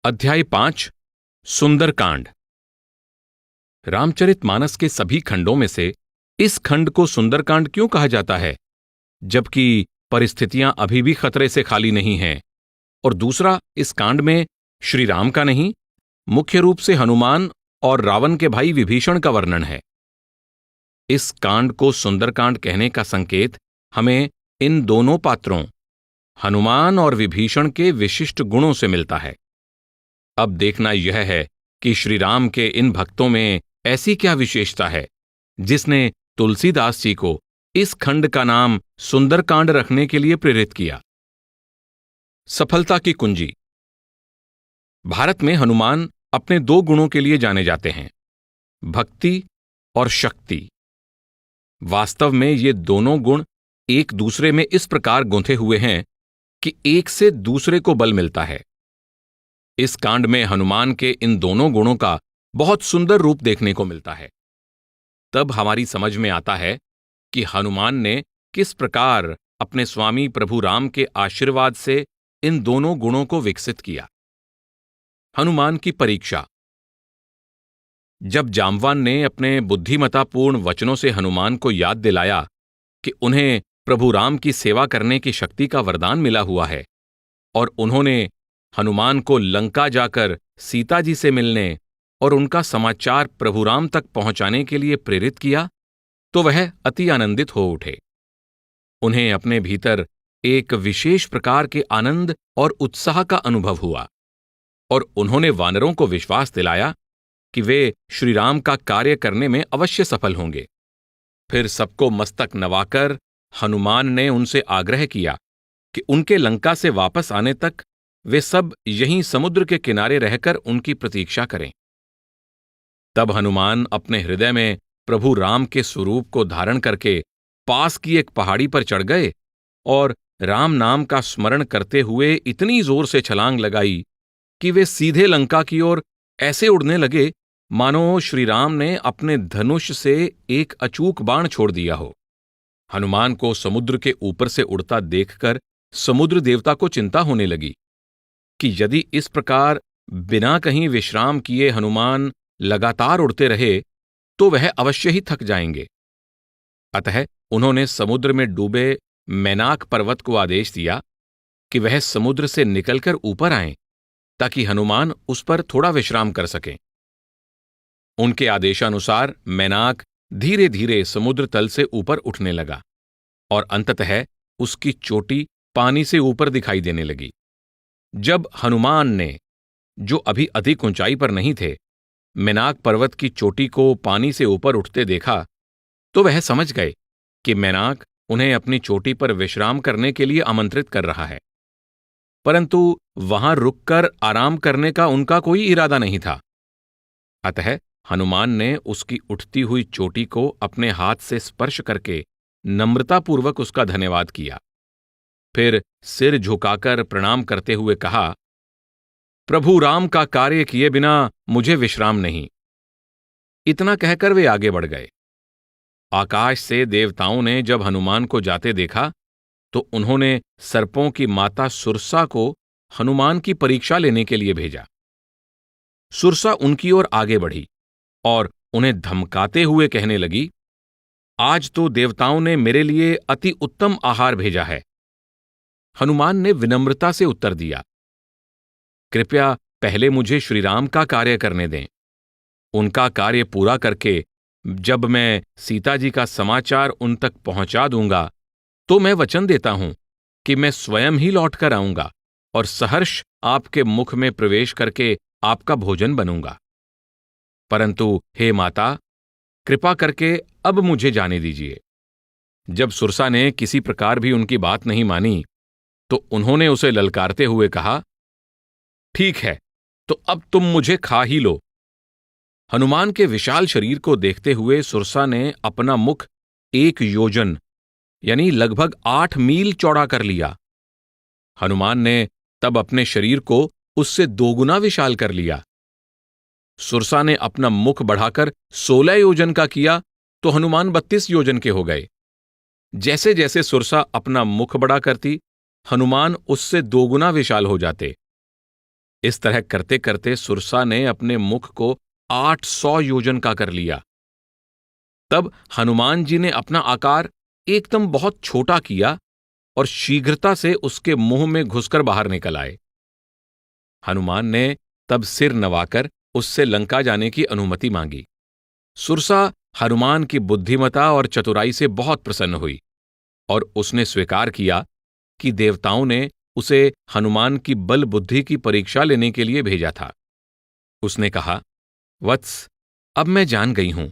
अध्याय 5 सुंदरकांड। रामचरितमानस के सभी खंडों में से इस खंड को सुंदरकांड क्यों कहा जाता है, जबकि परिस्थितियां अभी भी खतरे से खाली नहीं हैं? और दूसरा, इस कांड में श्री राम का नहीं, मुख्य रूप से हनुमान और रावण के भाई विभीषण का वर्णन है। इस कांड को सुंदरकांड कहने का संकेत हमें इन दोनों पात्रों, हनुमान और विभीषण के विशिष्ट गुणों से मिलता है। अब देखना यह है कि श्री राम के इन भक्तों में ऐसी क्या विशेषता है जिसने तुलसीदास जी को इस खंड का नाम सुंदरकांड रखने के लिए प्रेरित किया। सफलता की कुंजी। भारत में हनुमान अपने दो गुणों के लिए जाने जाते हैं, भक्ति और शक्ति। वास्तव में ये दोनों गुण एक दूसरे में इस प्रकार गुंथे हुए हैं कि एक से दूसरे को बल मिलता है। इस कांड में हनुमान के इन दोनों गुणों का बहुत सुंदर रूप देखने को मिलता है। तब हमारी समझ में आता है कि हनुमान ने किस प्रकार अपने स्वामी प्रभु राम के आशीर्वाद से इन दोनों गुणों को विकसित किया। हनुमान की परीक्षा। जब जामवान ने अपने बुद्धिमत्तापूर्ण वचनों से हनुमान को याद दिलाया कि उन्हें प्रभु राम की सेवा करने की शक्ति का वरदान मिला हुआ है और उन्होंने हनुमान को लंका जाकर सीता जी से मिलने और उनका समाचार प्रभु राम तक पहुंचाने के लिए प्रेरित किया, तो वह अति आनंदित हो उठे। उन्हें अपने भीतर एक विशेष प्रकार के आनंद और उत्साह का अनुभव हुआ और उन्होंने वानरों को विश्वास दिलाया कि वे श्री राम का कार्य करने में अवश्य सफल होंगे। फिर सबको मस्तक नवाकर हनुमान ने उनसे आग्रह किया कि उनके लंका से वापस आने तक वे सब यहीं समुद्र के किनारे रहकर उनकी प्रतीक्षा करें। तब हनुमान अपने हृदय में प्रभु राम के स्वरूप को धारण करके पास की एक पहाड़ी पर चढ़ गए और राम नाम का स्मरण करते हुए इतनी जोर से छलांग लगाई कि वे सीधे लंका की ओर ऐसे उड़ने लगे मानो श्री राम ने अपने धनुष से एक अचूक बाण छोड़ दिया हो। हनुमान को समुद्र के ऊपर से उड़ता देखकर समुद्र देवता को चिंता होने लगी कि यदि इस प्रकार बिना कहीं विश्राम किए हनुमान लगातार उड़ते रहे तो वह अवश्य ही थक जाएंगे। अतः उन्होंने समुद्र में डूबे मैनाक पर्वत को आदेश दिया कि वह समुद्र से निकलकर ऊपर आएं ताकि हनुमान उस पर थोड़ा विश्राम कर सकें। उनके आदेशानुसार मैनाक धीरे धीरे समुद्र तल से ऊपर उठने लगा और अंततः उसकी चोटी पानी से ऊपर दिखाई देने लगी। जब हनुमान ने, जो अभी अधिक ऊंचाई पर नहीं थे, मैनाक पर्वत की चोटी को पानी से ऊपर उठते देखा तो वह समझ गए कि मैनाक उन्हें अपनी चोटी पर विश्राम करने के लिए आमंत्रित कर रहा है, परंतु वहां रुककर आराम करने का उनका कोई इरादा नहीं था। अतः हनुमान ने उसकी उठती हुई चोटी को अपने हाथ से स्पर्श करके नम्रतापूर्वक उसका धन्यवाद किया। फिर सिर झुकाकर प्रणाम करते हुए कहा, प्रभु राम का कार्य किए बिना मुझे विश्राम नहीं। इतना कहकर वे आगे बढ़ गए। आकाश से देवताओं ने जब हनुमान को जाते देखा तो उन्होंने सर्पों की माता सुरसा को हनुमान की परीक्षा लेने के लिए भेजा। सुरसा उनकी ओर आगे बढ़ी और उन्हें धमकाते हुए कहने लगी, आज तो देवताओं ने मेरे लिए अति उत्तम आहार भेजा है। हनुमान ने विनम्रता से उत्तर दिया, कृपया पहले मुझे श्रीराम का कार्य करने दें। उनका कार्य पूरा करके जब मैं सीता जी का समाचार उन तक पहुंचा दूंगा तो मैं वचन देता हूं कि मैं स्वयं ही लौट कर आऊंगा और सहर्ष आपके मुख में प्रवेश करके आपका भोजन बनूंगा। परंतु हे माता, कृपा करके अब मुझे जाने दीजिए। जब सुरसा ने किसी प्रकार भी उनकी बात नहीं मानी तो उन्होंने उसे ललकारते हुए कहा, ठीक है, तो अब तुम मुझे खा ही लो। हनुमान के विशाल शरीर को देखते हुए सुरसा ने अपना मुख 1 योजन यानी लगभग 8 मील चौड़ा कर लिया। हनुमान ने तब अपने शरीर को उससे 2 गुना विशाल कर लिया। सुरसा ने अपना मुख बढ़ाकर 16 योजन का किया तो हनुमान 32 योजन के हो गए। जैसे जैसे सुरसा अपना मुख बड़ा करती, हनुमान उससे 2 गुना विशाल हो जाते। इस तरह करते करते सुरसा ने अपने मुख को 800 योजन का कर लिया। तब हनुमान जी ने अपना आकार एकदम बहुत छोटा किया और शीघ्रता से उसके मुंह में घुसकर बाहर निकल आए। हनुमान ने तब सिर नवाकर उससे लंका जाने की अनुमति मांगी। सुरसा हनुमान की बुद्धिमता और चतुराई से बहुत प्रसन्न हुई और उसने स्वीकार किया कि देवताओं ने उसे हनुमान की बल बुद्धि की परीक्षा लेने के लिए भेजा था। उसने कहा, वत्स, अब मैं जान गई हूं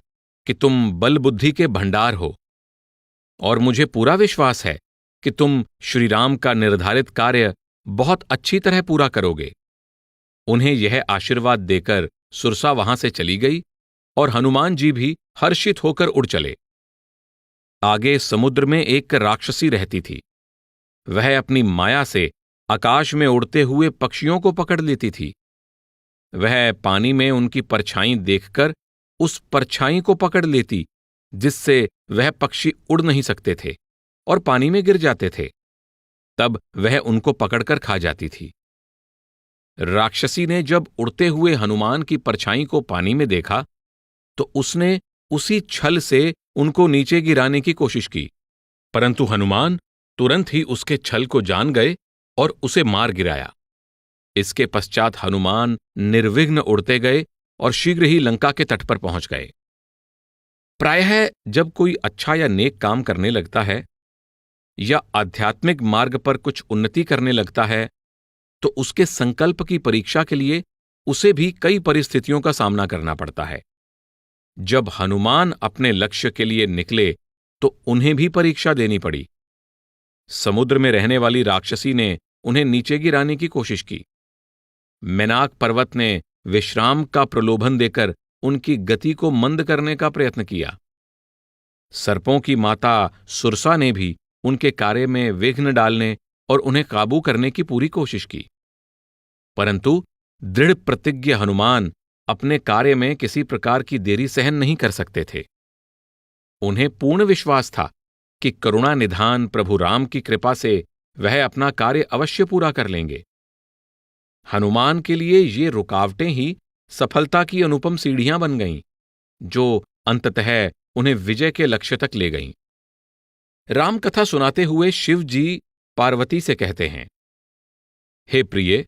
कि तुम बल बुद्धि के भंडार हो और मुझे पूरा विश्वास है कि तुम श्रीराम का निर्धारित कार्य बहुत अच्छी तरह पूरा करोगे। उन्हें यह आशीर्वाद देकर सुरसा वहां से चली गई और हनुमान जी भी हर्षित होकर उड़ चले। आगे समुद्र में एक राक्षसी रहती थी। वह अपनी माया से आकाश में उड़ते हुए पक्षियों को पकड़ लेती थी। वह पानी में उनकी परछाई देखकर उस परछाई को पकड़ लेती, जिससे वह पक्षी उड़ नहीं सकते थे और पानी में गिर जाते थे। तब वह उनको पकड़कर खा जाती थी। राक्षसी ने जब उड़ते हुए हनुमान की परछाई को पानी में देखा तो उसने उसी छल से उनको नीचे गिराने की कोशिश की, परंतु हनुमान तुरंत ही उसके छल को जान गए और उसे मार गिराया। इसके पश्चात हनुमान निर्विघ्न उड़ते गए और शीघ्र ही लंका के तट पर पहुंच गए। प्रायः जब कोई अच्छा या नेक काम करने लगता है या आध्यात्मिक मार्ग पर कुछ उन्नति करने लगता है तो उसके संकल्प की परीक्षा के लिए उसे भी कई परिस्थितियों का सामना करना पड़ता है। जब हनुमान अपने लक्ष्य के लिए निकले तो उन्हें भी परीक्षा देनी पड़ी। समुद्र में रहने वाली राक्षसी ने उन्हें नीचे गिराने की कोशिश की। मेनाक पर्वत ने विश्राम का प्रलोभन देकर उनकी गति को मंद करने का प्रयत्न किया। सर्पों की माता सुरसा ने भी उनके कार्य में विघ्न डालने और उन्हें काबू करने की पूरी कोशिश की, परंतु दृढ़ प्रतिज्ञ हनुमान अपने कार्य में किसी प्रकार की देरी सहन नहीं कर सकते थे। उन्हें पूर्ण विश्वास था कि करुणा निधान प्रभु राम की कृपा से वह अपना कार्य अवश्य पूरा कर लेंगे। हनुमान के लिए ये रुकावटें ही सफलता की अनुपम सीढ़ियां बन गईं, जो अंततः उन्हें विजय के लक्ष्य तक ले गईं। रामकथा सुनाते हुए शिव जी पार्वती से कहते हैं, हे प्रिय,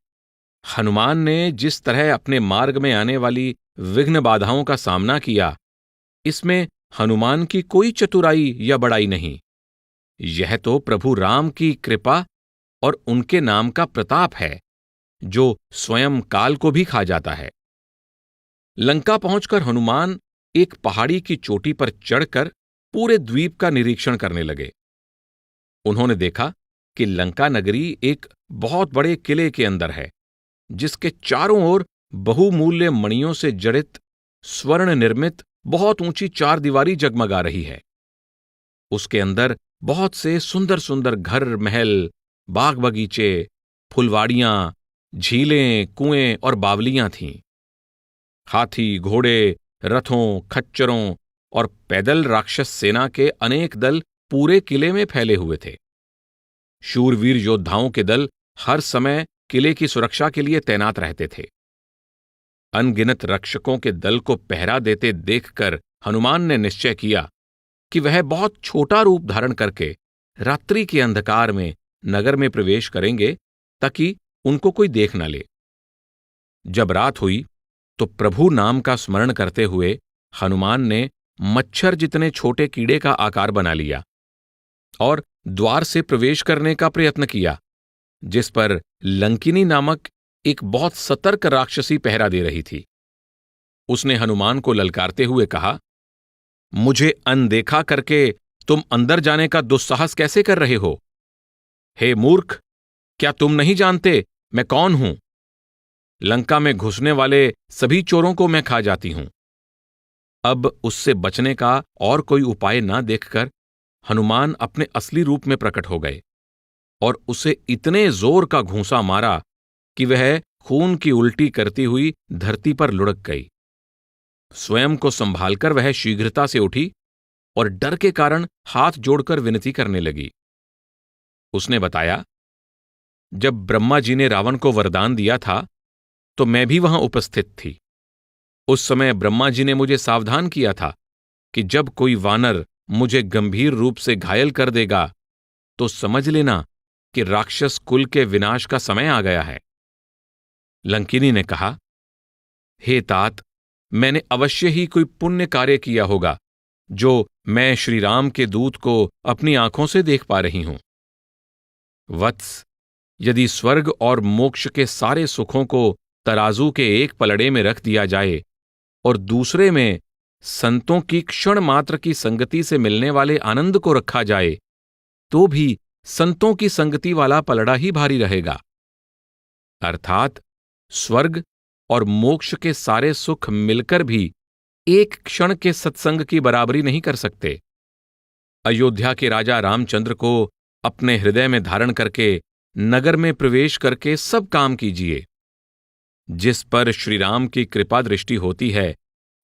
हनुमान ने जिस तरह अपने मार्ग में आने वाली विघ्न बाधाओं का सामना किया, इसमें हनुमान की कोई चतुराई या बड़ाई नहीं। यह तो प्रभु राम की कृपा और उनके नाम का प्रताप है, जो स्वयं काल को भी खा जाता है। लंका पहुंचकर हनुमान एक पहाड़ी की चोटी पर चढ़कर पूरे द्वीप का निरीक्षण करने लगे। उन्होंने देखा कि लंका नगरी एक बहुत बड़े किले के अंदर है, जिसके चारों ओर बहुमूल्य मणियों से जड़ित स्वर्ण निर्मित बहुत ऊंची चारदीवारी जगमगा रही है। उसके अंदर बहुत से सुंदर सुंदर घर, महल, बाग बगीचे, फुलवाड़ियां, झीलें, कुएं और बावलियां थीं। हाथी, घोड़े, रथों, खच्चरों और पैदल राक्षस सेना के अनेक दल पूरे किले में फैले हुए थे। शूरवीर योद्धाओं के दल हर समय किले की सुरक्षा के लिए तैनात रहते थे। अनगिनत रक्षकों के दल को पहरा देते देखकर हनुमान ने निश्चय किया कि वह बहुत छोटा रूप धारण करके रात्रि के अंधकार में नगर में प्रवेश करेंगे, ताकि उनको कोई देख न ले। जब रात हुई तो प्रभु नाम का स्मरण करते हुए हनुमान ने मच्छर जितने छोटे कीड़े का आकार बना लिया और द्वार से प्रवेश करने का प्रयत्न किया, जिस पर लंकिनी नामक एक बहुत सतर्क राक्षसी पहरा दे रही थी। उसने हनुमान को ललकारते हुए कहा, मुझे अनदेखा करके तुम अंदर जाने का दुस्साहस कैसे कर रहे हो? हे मूर्ख, क्या तुम नहीं जानते मैं कौन हूं? लंका में घुसने वाले सभी चोरों को मैं खा जाती हूं। अब उससे बचने का और कोई उपाय ना देखकर हनुमान अपने असली रूप में प्रकट हो गए और उसे इतने जोर का घूंसा मारा कि वह खून की उल्टी करती हुई धरती पर लुढ़क गई। स्वयं को संभालकर वह शीघ्रता से उठी और डर के कारण हाथ जोड़कर विनती करने लगी। उसने बताया, जब ब्रह्मा जी ने रावण को वरदान दिया था तो मैं भी वहां उपस्थित थी। उस समय ब्रह्मा जी ने मुझे सावधान किया था कि जब कोई वानर मुझे गंभीर रूप से घायल कर देगा तो समझ लेना कि राक्षस कुल के विनाश का समय आ गया है। लंकिनी ने कहा, हे तात, मैंने अवश्य ही कोई पुण्य कार्य किया होगा जो मैं श्री राम के दूत को अपनी आंखों से देख पा रही हूं। वत्स, यदि स्वर्ग और मोक्ष के सारे सुखों को तराजू के एक पलड़े में रख दिया जाए और दूसरे में संतों की क्षण मात्र की संगति से मिलने वाले आनंद को रखा जाए, तो भी संतों की संगति वाला पलड़ा ही भारी रहेगा। अर्थात स्वर्ग और मोक्ष के सारे सुख मिलकर भी एक क्षण के सत्संग की बराबरी नहीं कर सकते। अयोध्या के राजा रामचंद्र को अपने हृदय में धारण करके नगर में प्रवेश करके सब काम कीजिए। जिस पर श्री राम की कृपा दृष्टि होती है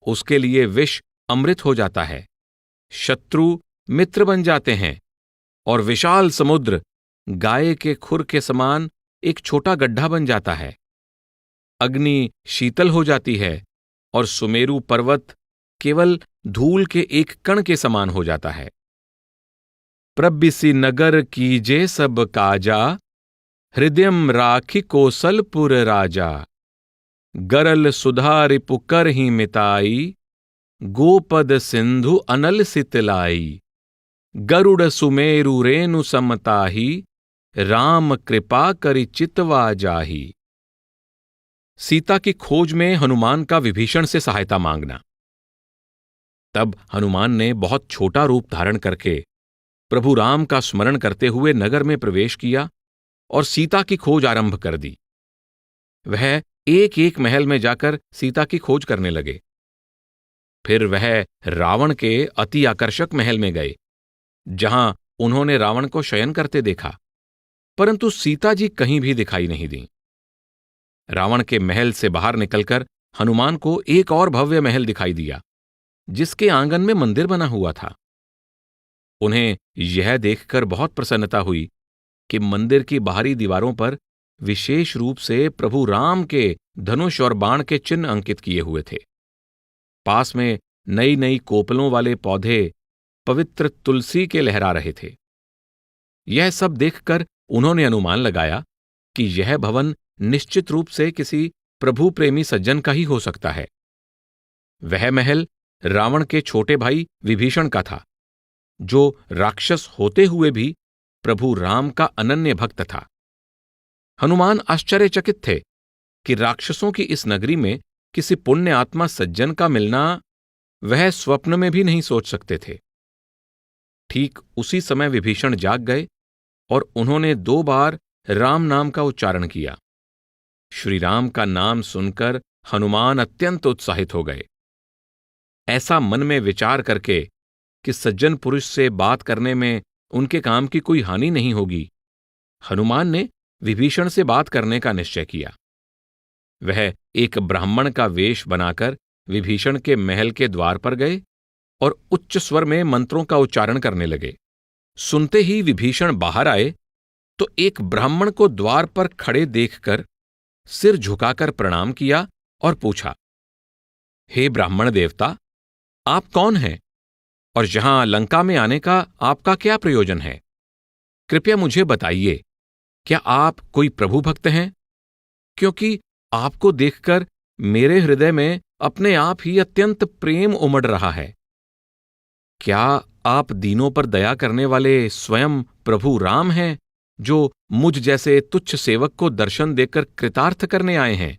उसके लिए विष अमृत हो जाता है, शत्रु मित्र बन जाते हैं और विशाल समुद्र गाय के खुर के समान एक छोटा गड्ढा बन जाता है। अग्नि शीतल हो जाती है और सुमेरु पर्वत केवल धूल के एक कण के समान हो जाता है। प्रबिसी नगर कीजे सब काजा, हृदयम राखी कोसलपुर राजा। गरल सुधा रिपु कर ही मिताई, गोपद सिंधु अनल सितलाई। गरुड़ सुमेरु रेणु समताही, राम कृपा करि चितवा जाही। सीता की खोज में हनुमान का विभीषण से सहायता मांगना। तब हनुमान ने बहुत छोटा रूप धारण करके प्रभु राम का स्मरण करते हुए नगर में प्रवेश किया और सीता की खोज आरंभ कर दी। वह एक एक महल में जाकर सीता की खोज करने लगे। फिर वह रावण के अति आकर्षक महल में गए, जहां उन्होंने रावण को शयन करते देखा, परंतु सीता जी कहीं भी दिखाई नहीं दी। रावण के महल से बाहर निकलकर हनुमान को एक और भव्य महल दिखाई दिया, जिसके आंगन में मंदिर बना हुआ था। उन्हें यह देखकर बहुत प्रसन्नता हुई कि मंदिर की बाहरी दीवारों पर विशेष रूप से प्रभु राम के धनुष और बाण के चिन्ह अंकित किए हुए थे। पास में नई नई कोपलों वाले पौधे पवित्र तुलसी के लहरा रहे थे। यह सब देखकर उन्होंने अनुमान लगाया कि यह भवन निश्चित रूप से किसी प्रभु प्रेमी सज्जन का ही हो सकता है। वह महल रावण के छोटे भाई विभीषण का था, जो राक्षस होते हुए भी प्रभु राम का अनन्य भक्त था। हनुमान आश्चर्यचकित थे कि राक्षसों की इस नगरी में किसी पुण्य आत्मा सज्जन का मिलना वह स्वप्न में भी नहीं सोच सकते थे। ठीक उसी समय विभीषण जाग गए और उन्होंने 2 बार राम नाम का उच्चारण किया। श्री राम का नाम सुनकर हनुमान अत्यंत उत्साहित हो गए। ऐसा मन में विचार करके कि सज्जन पुरुष से बात करने में उनके काम की कोई हानि नहीं होगी, हनुमान ने विभीषण से बात करने का निश्चय किया। वह एक ब्राह्मण का वेश बनाकर विभीषण के महल के द्वार पर गए और उच्च स्वर में मंत्रों का उच्चारण करने लगे। सुनते ही विभीषण बाहर आए तो एक ब्राह्मण को द्वार पर खड़े देखकर सिर झुकाकर प्रणाम किया और पूछा, हे ब्राह्मण देवता, आप कौन हैं और यहां लंका में आने का आपका क्या प्रयोजन है? कृपया मुझे बताइए, क्या आप कोई प्रभु भक्त हैं? क्योंकि आपको देखकर मेरे हृदय में अपने आप ही अत्यंत प्रेम उमड़ रहा है। क्या आप दीनों पर दया करने वाले स्वयं प्रभु राम हैं, जो मुझ जैसे तुच्छ सेवक को दर्शन देकर कृतार्थ करने आए हैं?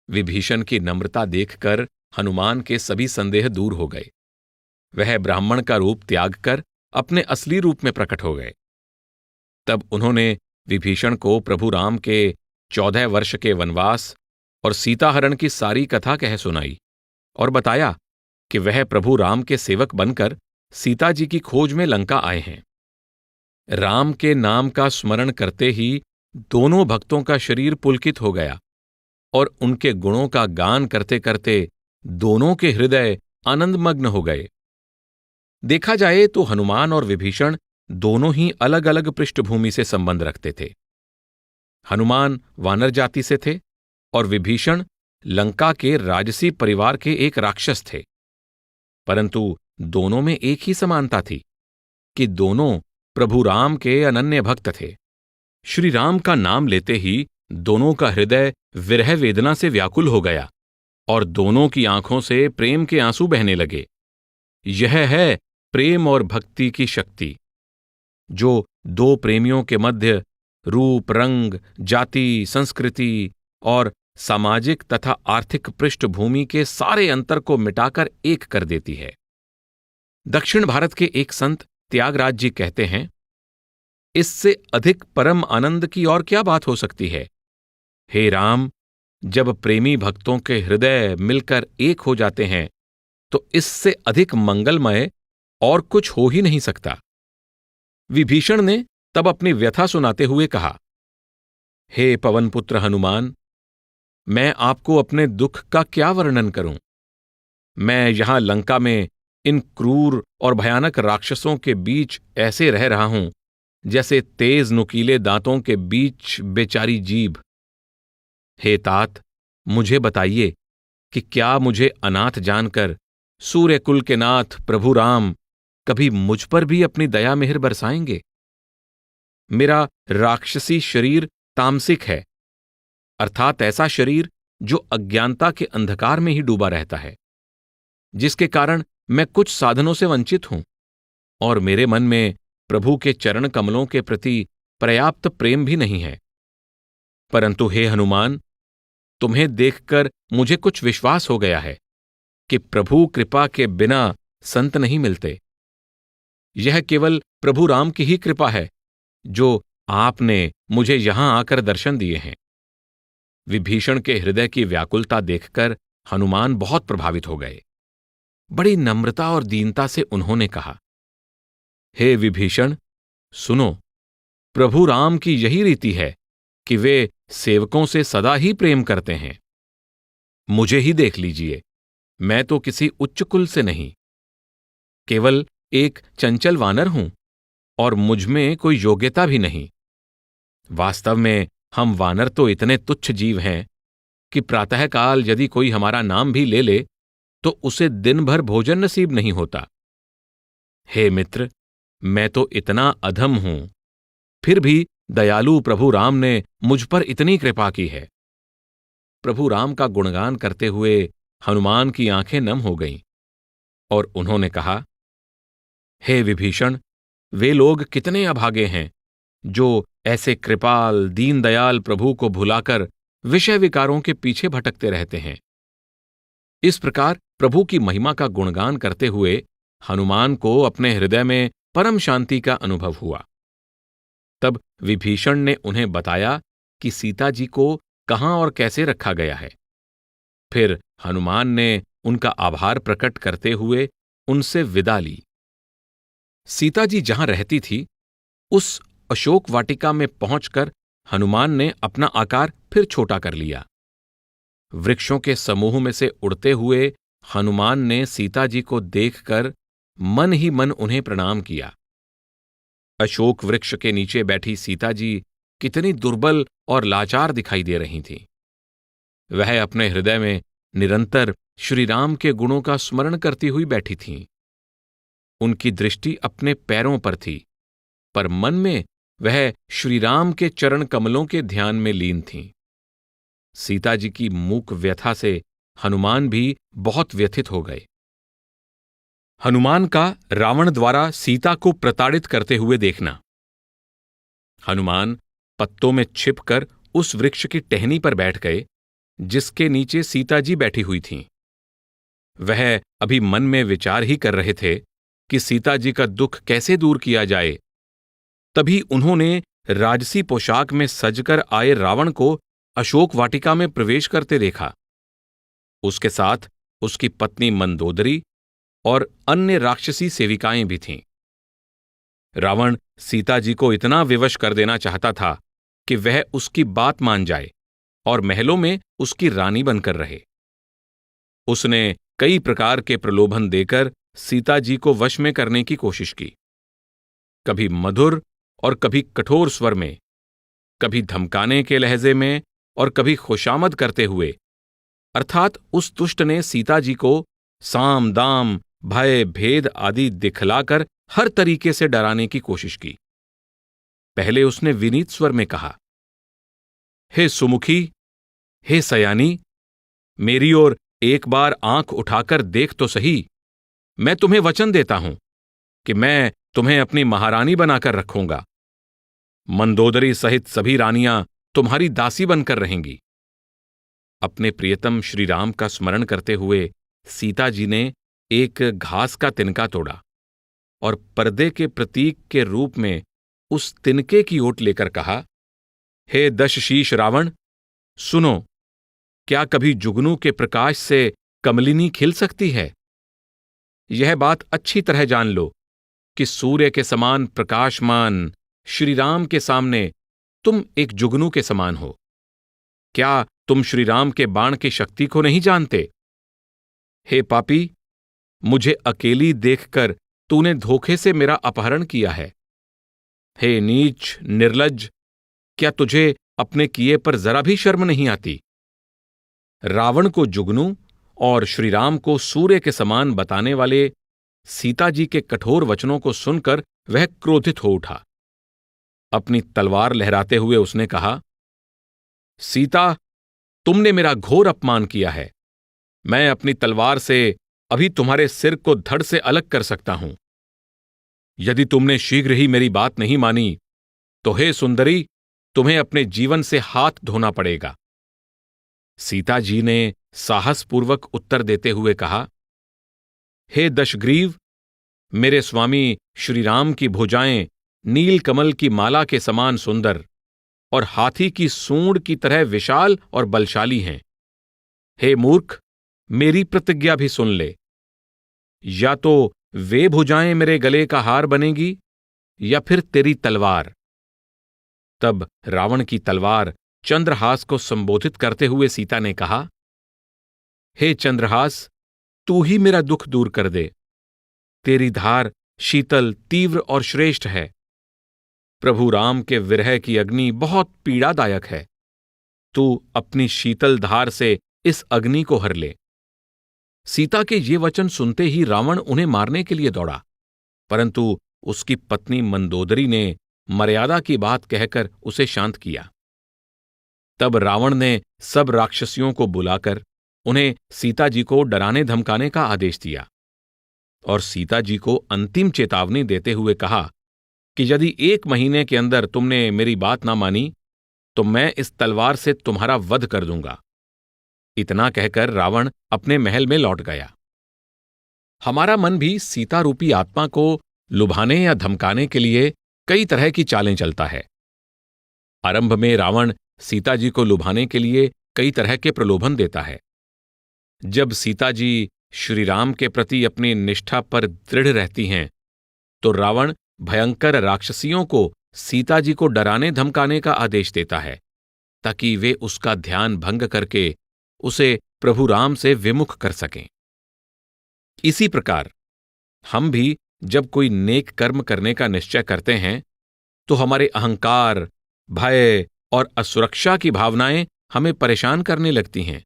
विभीषण की नम्रता देखकर हनुमान के सभी संदेह दूर हो गए। वह ब्राह्मण का रूप त्याग कर अपने असली रूप में प्रकट हो गए। तब उन्होंने विभीषण को प्रभु राम के 14 वर्ष के वनवास और सीताहरण की सारी कथा कह सुनाई और बताया कि वह प्रभु राम के सेवक बनकर सीता जी की खोज में लंका आए हैं। राम के नाम का स्मरण करते ही दोनों भक्तों का शरीर पुलकित हो गया और उनके गुणों का गान करते करते दोनों के हृदय आनंदमग्न हो गए। देखा जाए तो हनुमान और विभीषण दोनों ही अलग अलग पृष्ठभूमि से संबंध रखते थे। हनुमान वानर जाति से थे और विभीषण लंका के राजसी परिवार के एक राक्षस थे, परंतु दोनों में एक ही समानता थी कि दोनों प्रभु राम के अनन्य भक्त थे। श्री राम का नाम लेते ही दोनों का हृदय विरह वेदना से व्याकुल हो गया और दोनों की आंखों से प्रेम के आंसू बहने लगे। यह है प्रेम और भक्ति की शक्ति, जो दो प्रेमियों के मध्य रूप, रंग, जाति, संस्कृति और सामाजिक तथा आर्थिक पृष्ठभूमि के सारे अंतर को मिटाकर एक कर देती है। दक्षिण भारत के एक संत त्यागराज जी कहते हैं, इससे अधिक परम आनंद की और क्या बात हो सकती है। हे राम, जब प्रेमी भक्तों के हृदय मिलकर एक हो जाते हैं तो इससे अधिक मंगलमय और कुछ हो ही नहीं सकता। विभीषण ने तब अपनी व्यथा सुनाते हुए कहा, हे पवनपुत्र हनुमान, मैं आपको अपने दुख का क्या वर्णन करूं। मैं यहां लंका में इन क्रूर और भयानक राक्षसों के बीच ऐसे रह रहा हूं जैसे तेज नुकीले दांतों के बीच बेचारी जीभ। हे तात, मुझे बताइए कि क्या मुझे अनाथ जानकर सूर्यकुल के नाथ प्रभु राम कभी मुझ पर भी अपनी दया मिहर बरसाएंगे। मेरा राक्षसी शरीर तामसिक है, अर्थात ऐसा शरीर जो अज्ञानता के अंधकार में ही डूबा रहता है, जिसके कारण मैं कुछ साधनों से वंचित हूं और मेरे मन में प्रभु के चरण कमलों के प्रति पर्याप्त प्रेम भी नहीं है। परंतु हे हनुमान, तुम्हें देखकर मुझे कुछ विश्वास हो गया है कि प्रभु कृपा के बिना संत नहीं मिलते। यह केवल प्रभु राम की ही कृपा है जो आपने मुझे यहां आकर दर्शन दिए हैं। विभीषण के हृदय की व्याकुलता देखकर हनुमान बहुत प्रभावित हो गए। बड़ी नम्रता और दीनता से उन्होंने कहा, हे विभीषण, सुनो, प्रभु राम की यही रीति है कि वे सेवकों से सदा ही प्रेम करते हैं। मुझे ही देख लीजिए, मैं तो किसी उच्च कुल से नहीं, केवल एक चंचल वानर हूं और मुझ में कोई योग्यता भी नहीं। वास्तव में हम वानर तो इतने तुच्छ जीव हैं कि प्रातःकाल यदि कोई हमारा नाम भी ले ले तो उसे दिन भर भोजन नसीब नहीं होता। हे मित्र, मैं तो इतना अधम हूं, फिर भी दयालु प्रभु राम ने मुझ पर इतनी कृपा की है। प्रभु राम का गुणगान करते हुए हनुमान की आंखें नम हो गईं और उन्होंने कहा, हे विभीषण, वे लोग कितने अभागे हैं जो ऐसे कृपाल दीनदयाल प्रभु को भुलाकर विषय विकारों के पीछे भटकते रहते हैं। इस प्रकार प्रभु की महिमा का गुणगान करते हुए हनुमान को अपने हृदय में परम शांति का अनुभव हुआ। तब विभीषण ने उन्हें बताया कि सीता जी को कहां और कैसे रखा गया है। फिर हनुमान ने उनका आभार प्रकट करते हुए उनसे विदा ली। सीता जी जहां रहती थी उस अशोक वाटिका में पहुंचकर हनुमान ने अपना आकार फिर छोटा कर लिया। वृक्षों के समूह में से उड़ते हुए हनुमान ने सीता जी को देखकर मन ही मन उन्हें प्रणाम किया। अशोक वृक्ष के नीचे बैठी सीता जी कितनी दुर्बल और लाचार दिखाई दे रही थीं। वह अपने हृदय में निरंतर श्री राम के गुणों का स्मरण करती हुई बैठी थीं। उनकी दृष्टि अपने पैरों पर थी, पर मन में वह श्री राम के चरण कमलों के ध्यान में लीन थीं। सीता जी की मूक व्यथा से हनुमान भी बहुत व्यथित हो गए। हनुमान का रावण द्वारा सीता को प्रताड़ित करते हुए देखना। हनुमान पत्तों में छिपकर उस वृक्ष की टहनी पर बैठ गए जिसके नीचे सीता जी बैठी हुई थीं। वह अभी मन में विचार ही कर रहे थे कि सीता जी का दुख कैसे दूर किया जाए। तभी उन्होंने राजसी पोशाक में सजकर आए रावण को अशोक वाटिका में प्रवेश करते देखा। उसके साथ उसकी पत्नी मंदोदरी और अन्य राक्षसी सेविकाएं भी थीं। रावण सीता जी को इतना विवश कर देना चाहता था कि वह उसकी बात मान जाए और महलों में उसकी रानी बनकर रहे। उसने कई प्रकार के प्रलोभन देकर सीता जी को वश में करने की कोशिश की, कभी मधुर और कभी कठोर स्वर में, कभी धमकाने के लहजे में और कभी खुशामद करते हुए, अर्थात उस दुष्ट ने सीता जी को साम दाम भय भेद आदि दिखलाकर हर तरीके से डराने की कोशिश की। पहले उसने विनीत स्वर में कहा, हे सुमुखी, हे सयानी, मेरी ओर एक बार आंख उठाकर देख तो सही। मैं तुम्हें वचन देता हूं कि मैं तुम्हें अपनी महारानी बनाकर रखूंगा। मंदोदरी सहित सभी रानियां तुम्हारी दासी बनकर रहेंगी। अपने प्रियतम श्री राम का स्मरण करते हुए सीता जी ने एक घास का तिनका तोड़ा और पर्दे के प्रतीक के रूप में उस तिनके की ओट लेकर कहा, हे दशशीष रावण, सुनो, क्या कभी जुगनू के प्रकाश से कमलिनी खिल सकती है? यह बात अच्छी तरह जान लो कि सूर्य के समान प्रकाशमान श्री राम के सामने तुम एक जुगनू के समान हो। क्या तुम श्री राम के बाण की शक्ति को नहीं जानते? हे पापी, मुझे अकेली देखकर तूने धोखे से मेरा अपहरण किया है। हे नीच निर्लज्ज, क्या तुझे अपने किए पर जरा भी शर्म नहीं आती? रावण को जुगनू और श्रीराम को सूर्य के समान बताने वाले सीता जी के कठोर वचनों को सुनकर वह क्रोधित हो उठा। अपनी तलवार लहराते हुए उसने कहा, सीता, तुमने मेरा घोर अपमान किया है। मैं अपनी तलवार से अभी तुम्हारे सिर को धड़ से अलग कर सकता हूं। यदि तुमने शीघ्र ही मेरी बात नहीं मानी तो हे सुंदरी, तुम्हें अपने जीवन से हाथ धोना पड़ेगा। सीता जी ने साहसपूर्वक उत्तर देते हुए कहा, हे दशग्रीव, मेरे स्वामी श्रीराम की भुजाएं नील कमल की माला के समान सुंदर और हाथी की सूंड की तरह विशाल और बलशाली हैं। हे मूर्ख, मेरी प्रतिज्ञा भी सुन ले। या तो वे भुजाएं मेरे गले का हार बनेगी या फिर तेरी तलवार। तब रावण की तलवार चंद्रहास को संबोधित करते हुए सीता ने कहा, हे चंद्रहास, तू ही मेरा दुख दूर कर दे। तेरी धार शीतल, तीव्र और श्रेष्ठ है। प्रभु राम के विरह की अग्नि बहुत पीड़ादायक है। तू अपनी शीतल धार से इस अग्नि को हर ले। सीता के ये वचन सुनते ही रावण उन्हें मारने के लिए दौड़ा, परंतु उसकी पत्नी मंदोदरी ने मर्यादा की बात कहकर उसे शांत किया। तब रावण ने सब राक्षसियों को बुलाकर उन्हें सीता जी को डराने धमकाने का आदेश दिया और सीता जी को अंतिम चेतावनी देते हुए कहा कि यदि 1 महीने के अंदर तुमने मेरी बात ना मानी तो मैं इस तलवार से तुम्हारा वध कर दूंगा। इतना कहकर रावण अपने महल में लौट गया। हमारा मन भी सीता रूपी आत्मा को लुभाने या धमकाने के लिए कई तरह की चालें चलता है। आरंभ में रावण सीता जी को लुभाने के लिए कई तरह के प्रलोभन देता है। जब सीता जी श्री राम के प्रति अपनी निष्ठा पर दृढ़ रहती हैं, तो रावण भयंकर राक्षसियों को सीता जी को डराने धमकाने का आदेश देता है, ताकि वे उसका ध्यान भंग करके उसे प्रभु राम से विमुख कर सकें। इसी प्रकार हम भी जब कोई नेक कर्म करने का निश्चय करते हैं, तो हमारे अहंकार, भय और असुरक्षा की भावनाएं हमें परेशान करने लगती हैं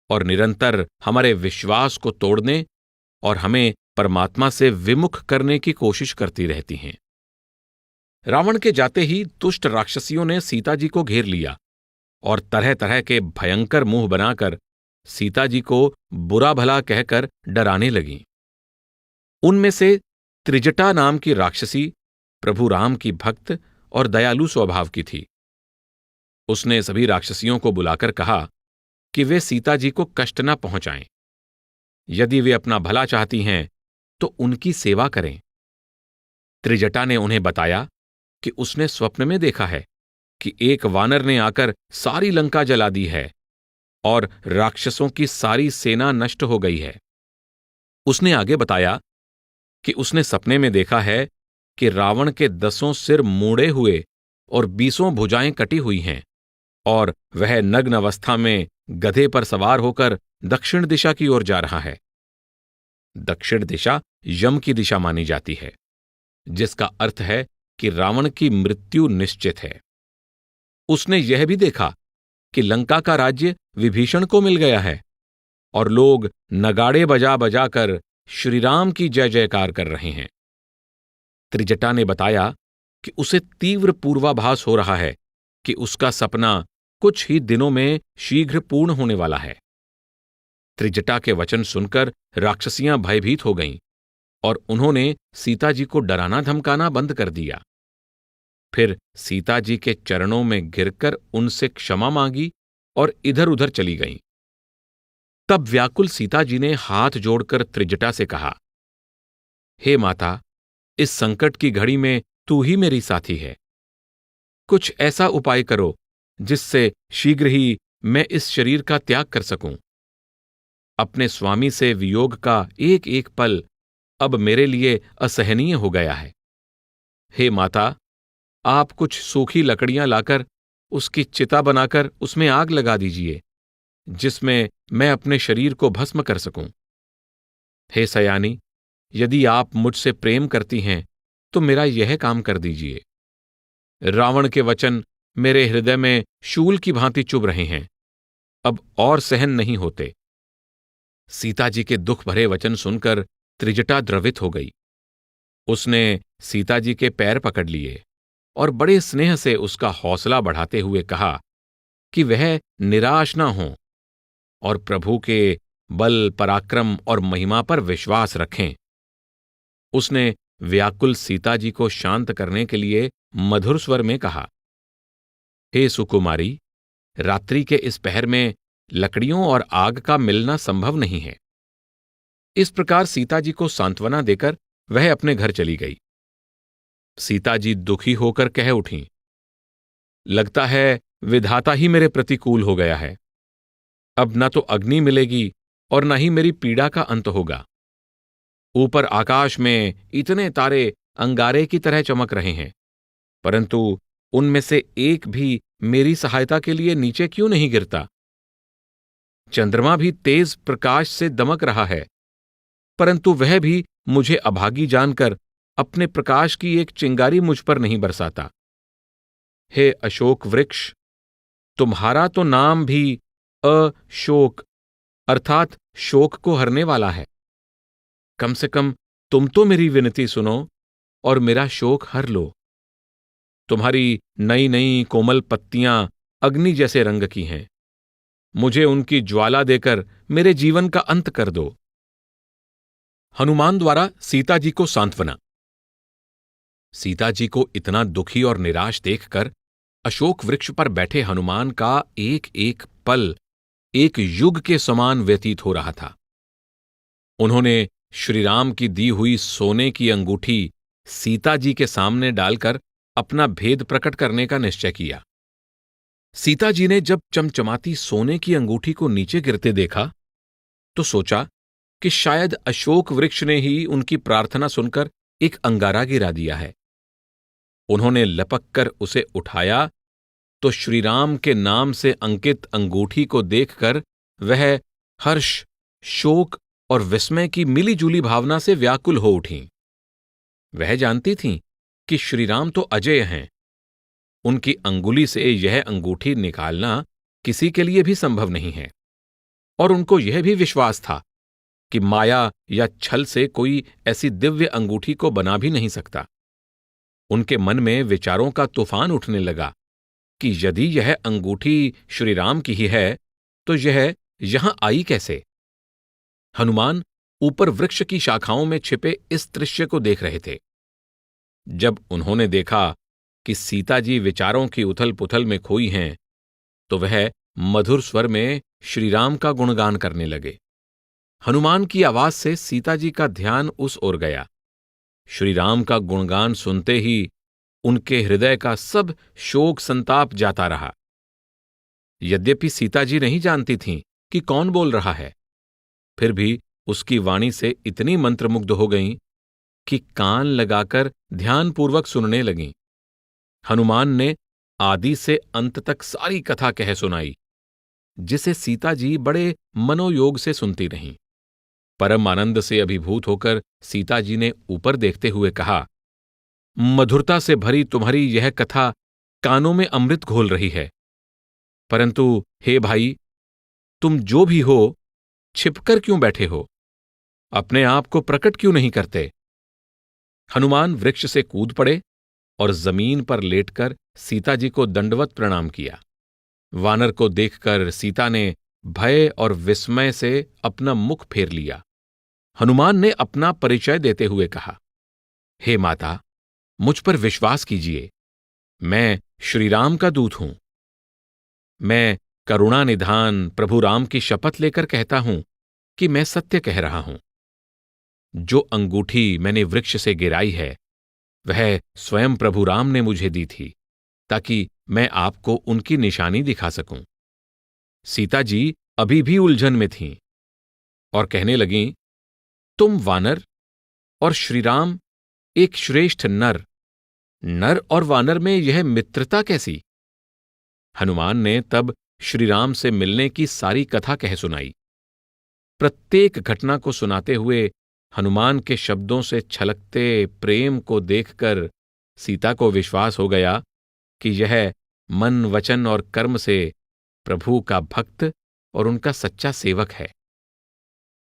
और निरंतर हमारे विश्वास को तोड़ने और हमें परमात्मा से विमुख करने की कोशिश करती रहती हैं। रावण के जाते ही दुष्ट राक्षसियों ने सीता जी को घेर लिया और तरह तरह के भयंकर मुंह बनाकर सीता जी को बुरा भला कहकर डराने लगीं। उनमें से त्रिजटा नाम की राक्षसी प्रभु राम की भक्त और दयालु स्वभाव की थी। उसने सभी राक्षसियों को बुलाकर कहा कि वे सीता जी को कष्ट न पहुंचाएं। यदि वे अपना भला चाहती हैं तो उनकी सेवा करें। त्रिजटा ने उन्हें बताया कि उसने स्वप्न में देखा है कि एक वानर ने आकर सारी लंका जला दी है और राक्षसों की सारी सेना नष्ट हो गई है। उसने आगे बताया कि उसने सपने में देखा है कि रावण के 10 सिर मूड़े हुए और 20 भुजाएं कटी हुई हैं और वह नग्न अवस्था में गधे पर सवार होकर दक्षिण दिशा की ओर जा रहा है। दक्षिण दिशा यम की दिशा मानी जाती है, जिसका अर्थ है कि रावण की मृत्यु निश्चित है। उसने यह भी देखा कि लंका का राज्य विभीषण को मिल गया है और लोग नगाड़े बजा बजा कर श्रीराम की जय जयकार कर रहे हैं। त्रिजटा ने बताया कि उसे तीव्र पूर्वाभास हो रहा है कि उसका सपना कुछ ही दिनों में शीघ्र पूर्ण होने वाला है। त्रिजटा के वचन सुनकर राक्षसियां भयभीत हो गईं और उन्होंने सीता जी को डराना धमकाना बंद कर दिया। फिर सीता जी के चरणों में गिरकर उनसे क्षमा मांगी और इधर उधर चली गईं। तब व्याकुल सीता जी ने हाथ जोड़कर त्रिजटा से कहा, हे माता, इस संकट की घड़ी में तू ही मेरी साथी है। कुछ ऐसा उपाय करो जिससे शीघ्र ही मैं इस शरीर का त्याग कर सकूं। अपने स्वामी से वियोग का एक एक पल अब मेरे लिए असहनीय हो गया है। हे माता, आप कुछ सूखी लकड़ियां लाकर उसकी चिता बनाकर उसमें आग लगा दीजिए, जिसमें मैं अपने शरीर को भस्म कर सकूं। हे सयानी, यदि आप मुझसे प्रेम करती हैं तो मेरा यह काम कर दीजिए। रावण के वचन मेरे हृदय में शूल की भांति चुभ रहे हैं, अब और सहन नहीं होते। सीता जी के दुख भरे वचन सुनकर त्रिजटा द्रवित हो गई। उसने सीता जी के पैर पकड़ लिए और बड़े स्नेह से उसका हौसला बढ़ाते हुए कहा कि वह निराश न हो और प्रभु के बल, पराक्रम और महिमा पर विश्वास रखें। उसने व्याकुल सीता जी को शांत करने के लिए मधुर स्वर में कहा, हे सुकुमारी, रात्रि के इस पहर में लकड़ियों और आग का मिलना संभव नहीं है। इस प्रकार सीता जी को सांत्वना देकर वह अपने घर चली गई। सीता जी दुखी होकर कह उठीं, लगता है विधाता ही मेरे प्रतिकूल हो गया है। अब न तो अग्नि मिलेगी और न ही मेरी पीड़ा का अंत होगा। ऊपर आकाश में इतने तारे अंगारे की तरह चमक रहे हैं, परंतु उनमें से एक भी मेरी सहायता के लिए नीचे क्यों नहीं गिरता? चंद्रमा भी तेज प्रकाश से दमक रहा है, परंतु वह भी मुझे अभागी जानकर अपने प्रकाश की एक चिंगारी मुझ पर नहीं बरसाता। हे अशोक वृक्ष, तुम्हारा तो नाम भी अशोक अर्थात शोक को हरने वाला है। कम से कम तुम तो मेरी विनती सुनो और मेरा शोक हर लो। तुम्हारी नई नई कोमल पत्तियां अग्नि जैसे रंग की हैं। मुझे उनकी ज्वाला देकर मेरे जीवन का अंत कर दो। हनुमान द्वारा सीता जी को सांत्वना। सीता जी को इतना दुखी और निराश देखकर अशोक वृक्ष पर बैठे हनुमान का एक एक पल एक युग के समान व्यतीत हो रहा था। उन्होंने श्रीराम की दी हुई सोने की अंगूठी सीता जी के सामने डालकर अपना भेद प्रकट करने का निश्चय किया। सीता जी ने जब चमचमाती सोने की अंगूठी को नीचे गिरते देखा तो सोचा कि शायद अशोक वृक्ष ने ही उनकी प्रार्थना सुनकर एक अंगारा गिरा दिया है। उन्होंने लपक कर उसे उठाया तो श्रीराम के नाम से अंकित अंगूठी को देखकर वह हर्ष, शोक और विस्मय की मिलीजुली भावना से व्याकुल हो उठीं। वह जानती थीं कि श्रीराम तो अजेय हैं। उनकी अंगुली से यह अंगूठी निकालना किसी के लिए भी संभव नहीं है, और उनको यह भी विश्वास था कि माया या छल से कोई ऐसी दिव्य अंगूठी को बना भी नहीं सकता। उनके मन में विचारों का तूफान उठने लगा कि यदि यह अंगूठी श्रीराम की ही है तो यह यहां आई कैसे? हनुमान ऊपर वृक्ष की शाखाओं में छिपे इस दृश्य को देख रहे थे। जब उन्होंने देखा कि सीता जी विचारों की उथल पुथल में खोई हैं, तो वह मधुर स्वर में श्रीराम का गुणगान करने लगे। हनुमान की आवाज से सीता जी का ध्यान उस ओर गया। श्रीराम का गुणगान सुनते ही उनके हृदय का सब शोक संताप जाता रहा। यद्यपि सीता जी नहीं जानती थीं कि कौन बोल रहा है, फिर भी उसकी वाणी से इतनी मंत्रमुग्ध हो गईं कि कान लगाकर ध्यानपूर्वक सुनने लगीं। हनुमान ने आदि से अंत तक सारी कथा कह सुनाई, जिसे सीता जी बड़े मनोयोग से सुनती रहीं। परम आनंद से अभिभूत होकर सीता जी ने ऊपर देखते हुए कहा, मधुरता से भरी तुम्हारी यह कथा कानों में अमृत घोल रही है। परंतु हे भाई, तुम जो भी हो, छिपकर क्यों बैठे हो? अपने आप को प्रकट क्यों नहीं करते? हनुमान वृक्ष से कूद पड़े और जमीन पर लेटकर सीता जी को दंडवत प्रणाम किया। वानर को देखकर सीता ने भय और विस्मय से अपना मुख फेर लिया। हनुमान ने अपना परिचय देते हुए कहा, हे माता, मुझ पर विश्वास कीजिए, मैं श्रीराम का दूत हूं। मैं करुणा निधान प्रभु राम की शपथ लेकर कहता हूं कि मैं सत्य कह रहा हूं। जो अंगूठी मैंने वृक्ष से गिराई है, वह स्वयं प्रभु राम ने मुझे दी थी, ताकि मैं आपको उनकी निशानी दिखा सकूं। सीता जी अभी भी उलझन में थीं और कहने लगीं, तुम वानर और श्रीराम एक श्रेष्ठ नर, नर और वानर में यह मित्रता कैसी? हनुमान ने तब श्रीराम से मिलने की सारी कथा कह सुनाई। प्रत्येक घटना को सुनाते हुए हनुमान के शब्दों से छलकते प्रेम को देखकर सीता को विश्वास हो गया कि यह मन, वचन और कर्म से प्रभु का भक्त और उनका सच्चा सेवक है।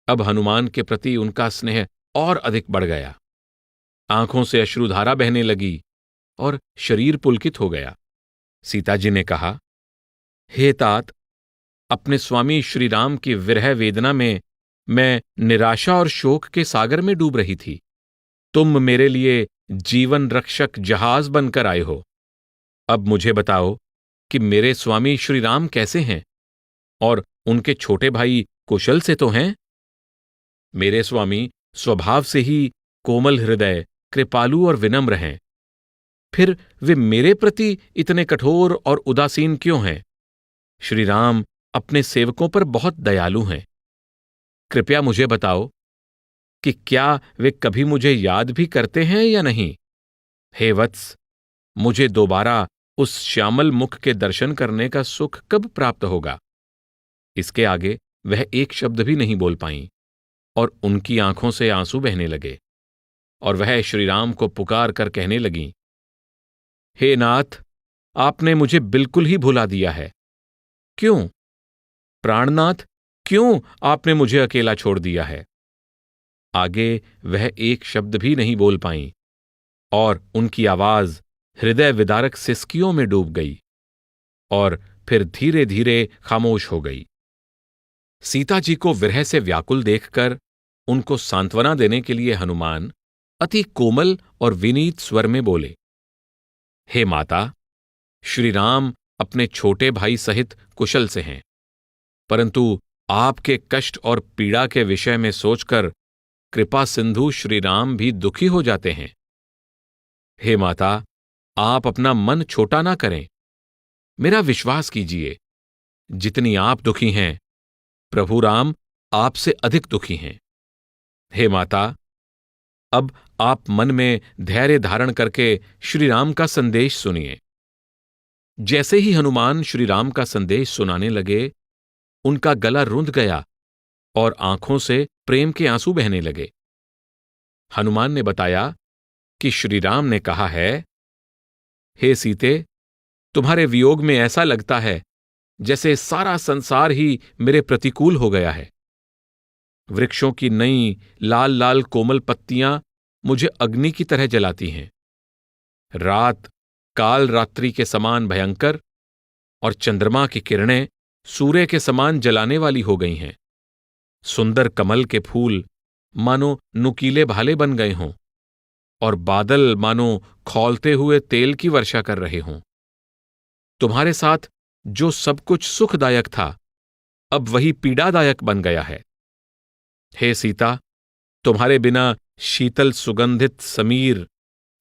अब हनुमान के प्रति उनका स्नेह और अधिक बढ़ गया। आंखों से अश्रुधारा बहने लगी और शरीर पुलकित हो गया। सीता जी ने कहा, हे तात, अपने स्वामी श्रीराम की विरह वेदना में मैं निराशा और शोक के सागर में डूब रही थी। तुम मेरे लिए जीवन रक्षक जहाज बनकर आए हो। अब मुझे बताओ कि मेरे स्वामी श्रीराम कैसे हैं और उनके छोटे भाई कुशल से तो हैं? मेरे स्वामी स्वभाव से ही कोमल हृदय, कृपालु और विनम्र हैं। फिर वे मेरे प्रति इतने कठोर और उदासीन क्यों हैं? श्रीराम अपने सेवकों पर बहुत दयालु हैं। कृपया मुझे बताओ कि क्या वे कभी मुझे याद भी करते हैं या नहीं? हे वत्स, मुझे दोबारा उस श्यामल मुख के दर्शन करने का सुख कब प्राप्त होगा? इसके आगे वह एक शब्द भी नहीं बोल पाईं और उनकी आंखों से आंसू बहने लगे और वह श्रीराम को पुकार कर कहने लगीं, हे नाथ, आपने मुझे बिल्कुल ही भुला दिया है। क्यों प्राणनाथ, क्यों आपने मुझे अकेला छोड़ दिया है? आगे वह एक शब्द भी नहीं बोल पाईं और उनकी आवाज हृदय विदारक सिसकियों में डूब गई और फिर धीरे धीरे खामोश हो गई। सीता जी को विरह से व्याकुल देखकर उनको सांत्वना देने के लिए हनुमान अति कोमल और विनीत स्वर में बोले, हे माता, श्रीराम अपने छोटे भाई सहित कुशल से हैं, परंतु आपके कष्ट और पीड़ा के विषय में सोचकर कृपा सिंधु श्रीराम भी दुखी हो जाते हैं। हे माता, आप अपना मन छोटा ना करें। मेरा विश्वास कीजिए, जितनी आप दुखी हैं, प्रभु राम आपसे अधिक दुखी हैं। हे माता, अब आप मन में धैर्य धारण करके श्रीराम का संदेश सुनिए। जैसे ही हनुमान श्रीराम का संदेश सुनाने लगे, उनका गला रुंध गया और आंखों से प्रेम के आंसू बहने लगे। हनुमान ने बताया कि श्रीराम ने कहा है, हे सीते, तुम्हारे वियोग में ऐसा लगता है जैसे सारा संसार ही मेरे प्रतिकूल हो गया है। वृक्षों की नई लाल लाल कोमल पत्तियां मुझे अग्नि की तरह जलाती हैं। रात काल रात्रि के समान भयंकर और चंद्रमा की किरणें सूर्य के समान जलाने वाली हो गई हैं। सुंदर कमल के फूल मानो नुकीले भाले बन गए हों और बादल मानो खौलते हुए तेल की वर्षा कर रहे हों। तुम्हारे साथ जो सब कुछ सुखदायक था, अब वही पीड़ादायक बन गया है। हे सीता, तुम्हारे बिना शीतल सुगंधित समीर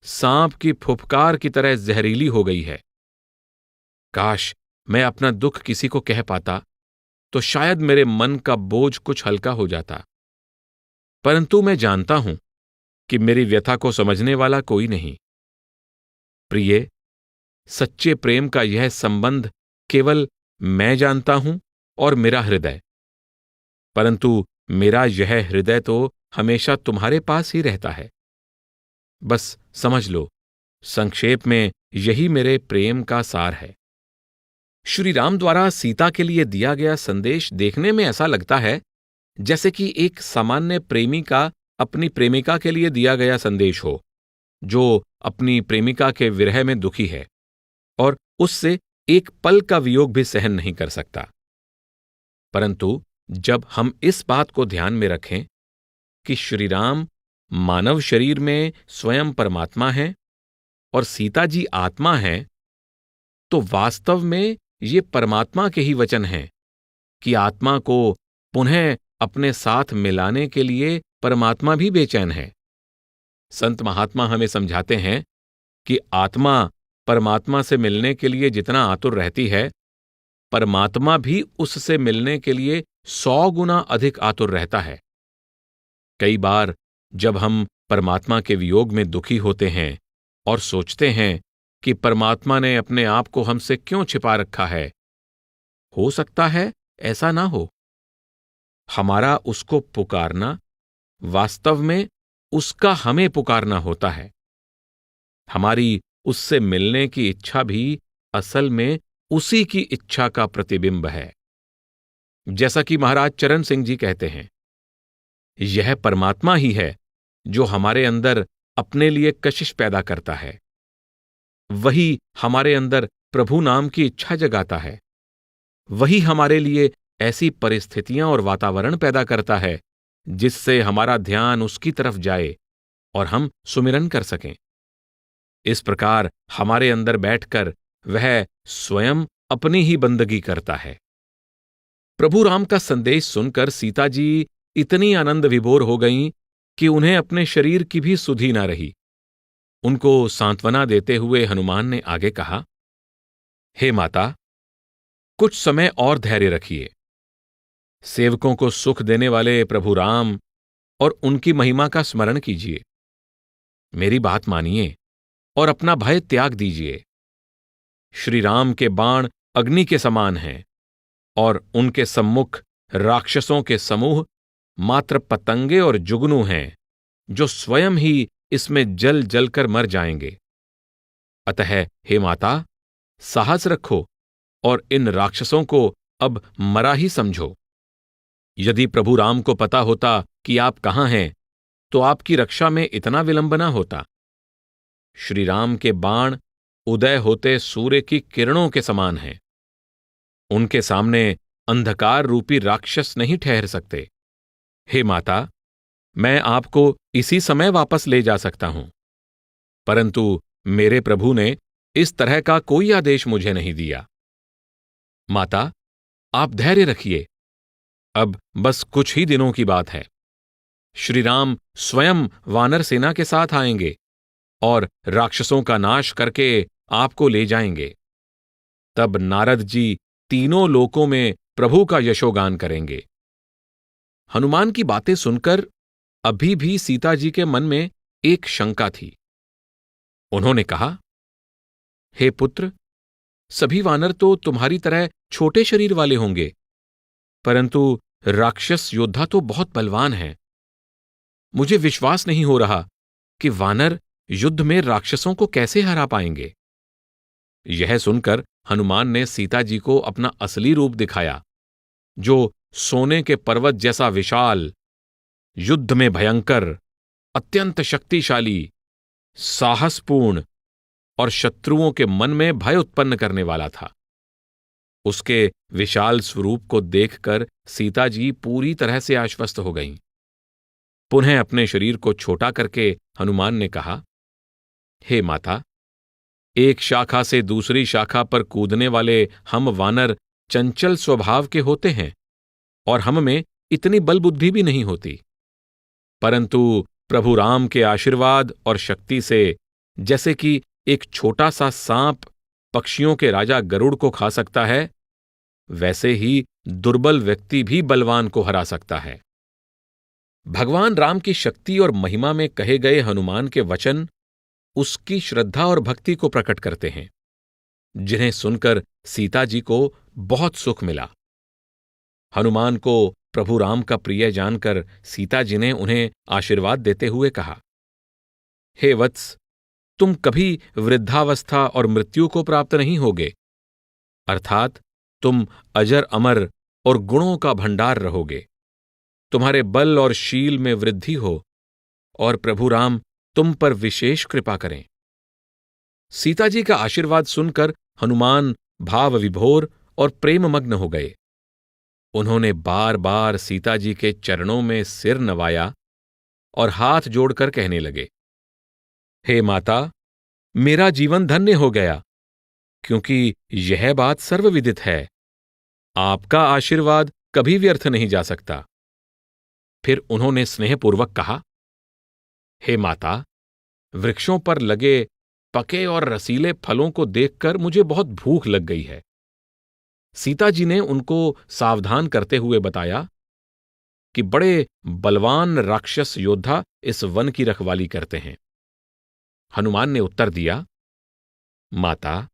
सांप की फुफकार की तरह जहरीली हो गई है। काश मैं अपना दुख किसी को कह पाता तो शायद मेरे मन का बोझ कुछ हल्का हो जाता, परंतु मैं जानता हूं कि मेरी व्यथा को समझने वाला कोई नहीं। प्रिय, सच्चे प्रेम का यह संबंध केवल मैं जानता हूं और मेरा हृदय, परंतु मेरा यह हृदय तो हमेशा तुम्हारे पास ही रहता है। बस समझ लो, संक्षेप में यही मेरे प्रेम का सार है। श्री राम द्वारा सीता के लिए दिया गया संदेश देखने में ऐसा लगता है जैसे कि एक सामान्य प्रेमी का अपनी प्रेमिका के लिए दिया गया संदेश हो, जो अपनी प्रेमिका के विरह में दुखी है और उससे एक पल का वियोग भी सहन नहीं कर सकता। परंतु जब हम इस बात को ध्यान में रखें कि श्री राम मानव शरीर में स्वयं परमात्मा हैं और सीता जी आत्मा हैं, तो वास्तव में ये परमात्मा के ही वचन हैं कि आत्मा को पुनः अपने साथ मिलाने के लिए परमात्मा भी बेचैन है। संत महात्मा हमें समझाते हैं कि आत्मा परमात्मा से मिलने के लिए जितना आतुर रहती है, परमात्मा भी उससे मिलने के लिए 100 गुना अधिक आतुर रहता है। कई बार जब हम परमात्मा के वियोग में दुखी होते हैं और सोचते हैं कि परमात्मा ने अपने आप को हमसे क्यों छिपा रखा है, हो सकता है ऐसा ना हो। हमारा उसको पुकारना वास्तव में उसका हमें पुकारना होता है। हमारी उससे मिलने की इच्छा भी असल में उसी की इच्छा का प्रतिबिंब है। जैसा कि महाराज चरण सिंह जी कहते हैं, यह परमात्मा ही है जो हमारे अंदर अपने लिए कशिश पैदा करता है। वही हमारे अंदर प्रभु नाम की इच्छा जगाता है। वही हमारे लिए ऐसी परिस्थितियां और वातावरण पैदा करता है जिससे हमारा ध्यान उसकी तरफ जाए और हम सुमिरन कर सकें। इस प्रकार हमारे अंदर बैठकर वह स्वयं अपनी ही बंदगी करता है। प्रभु राम का संदेश सुनकर सीता जी इतनी आनंद विभोर हो गईं कि उन्हें अपने शरीर की भी सुधि न रही। उनको सांत्वना देते हुए हनुमान ने आगे कहा, हे माता, कुछ समय और धैर्य रखिए। सेवकों को सुख देने वाले प्रभु राम और उनकी महिमा का स्मरण कीजिए। मेरी बात मानिए और अपना भय त्याग दीजिए। श्री राम के बाण अग्नि के समान हैं और उनके सम्मुख राक्षसों के समूह मात्र पतंगे और जुगनू हैं, जो स्वयं ही इसमें जल जलकर मर जाएंगे। अतः हे माता, साहस रखो और इन राक्षसों को अब मरा ही समझो। यदि प्रभु राम को पता होता कि आप कहां हैं, तो आपकी रक्षा में इतना विलंब न होता। श्री राम के बाण उदय होते सूर्य की किरणों के समान हैं। उनके सामने अंधकार रूपी राक्षस नहीं ठहर सकते। हे माता, मैं आपको इसी समय वापस ले जा सकता हूं, परंतु मेरे प्रभु ने इस तरह का कोई आदेश मुझे नहीं दिया। माता, आप धैर्य रखिए। अब बस कुछ ही दिनों की बात है। श्री राम स्वयं वानर सेना के साथ आएंगे और राक्षसों का नाश करके आपको ले जाएंगे। तब नारद जी तीनों लोकों में प्रभु का यशोगान करेंगे। हनुमान की बातें सुनकर अभी भी सीता जी के मन में एक शंका थी। उन्होंने कहा, हे पुत्र, सभी वानर तो तुम्हारी तरह छोटे शरीर वाले होंगे, परंतु राक्षस योद्धा तो बहुत बलवान हैं। मुझे विश्वास नहीं हो रहा कि वानर युद्ध में राक्षसों को कैसे हरा पाएंगे। यह सुनकर हनुमान ने सीता जी को अपना असली रूप दिखाया, जो सोने के पर्वत जैसा विशाल, युद्ध में भयंकर, अत्यंत शक्तिशाली, साहसपूर्ण और शत्रुओं के मन में भय उत्पन्न करने वाला था। उसके विशाल स्वरूप को देखकर सीता जी पूरी तरह से आश्वस्त हो गईं। पुनः अपने शरीर को छोटा करके हनुमान ने कहा, हे माता, एक शाखा से दूसरी शाखा पर कूदने वाले हम वानर चंचल स्वभाव के होते हैं और हम में इतनी बल बुद्धि भी नहीं होती। परंतु प्रभु राम के आशीर्वाद और शक्ति से, जैसे कि एक छोटा सा सांप पक्षियों के राजा गरुड़ को खा सकता है, वैसे ही दुर्बल व्यक्ति भी बलवान को हरा सकता है। भगवान राम की शक्ति और महिमा में कहे गए हनुमान के वचन उसकी श्रद्धा और भक्ति को प्रकट करते हैं, जिन्हें सुनकर सीता जी को बहुत सुख मिला। हनुमान को प्रभु राम का प्रिय जानकर सीता जी ने उन्हें आशीर्वाद देते हुए कहा, हे वत्स, तुम कभी वृद्धावस्था और मृत्यु को प्राप्त नहीं होगे अर्थात तुम अजर अमर और गुणों का भंडार रहोगे। तुम्हारे बल और शील में वृद्धि हो और प्रभु राम तुम पर विशेष कृपा करें। सीता जी का आशीर्वाद सुनकर हनुमान भाव विभोर और प्रेममग्न हो गए। उन्होंने बार बार सीता जी के चरणों में सिर नवाया और हाथ जोड़कर कहने लगे, हे माता, मेरा जीवन धन्य हो गया, क्योंकि यह बात सर्वविदित है, आपका आशीर्वाद कभी व्यर्थ नहीं जा सकता। फिर उन्होंने स्नेहपूर्वक कहा, हे माता, वृक्षों पर लगे पके और रसीले फलों को देखकर मुझे बहुत भूख लग गई है। सीता जी ने उनको सावधान करते हुए बताया कि बड़े बलवान राक्षस योद्धा इस वन की रखवाली करते हैं। हनुमान ने उत्तर दिया, माता,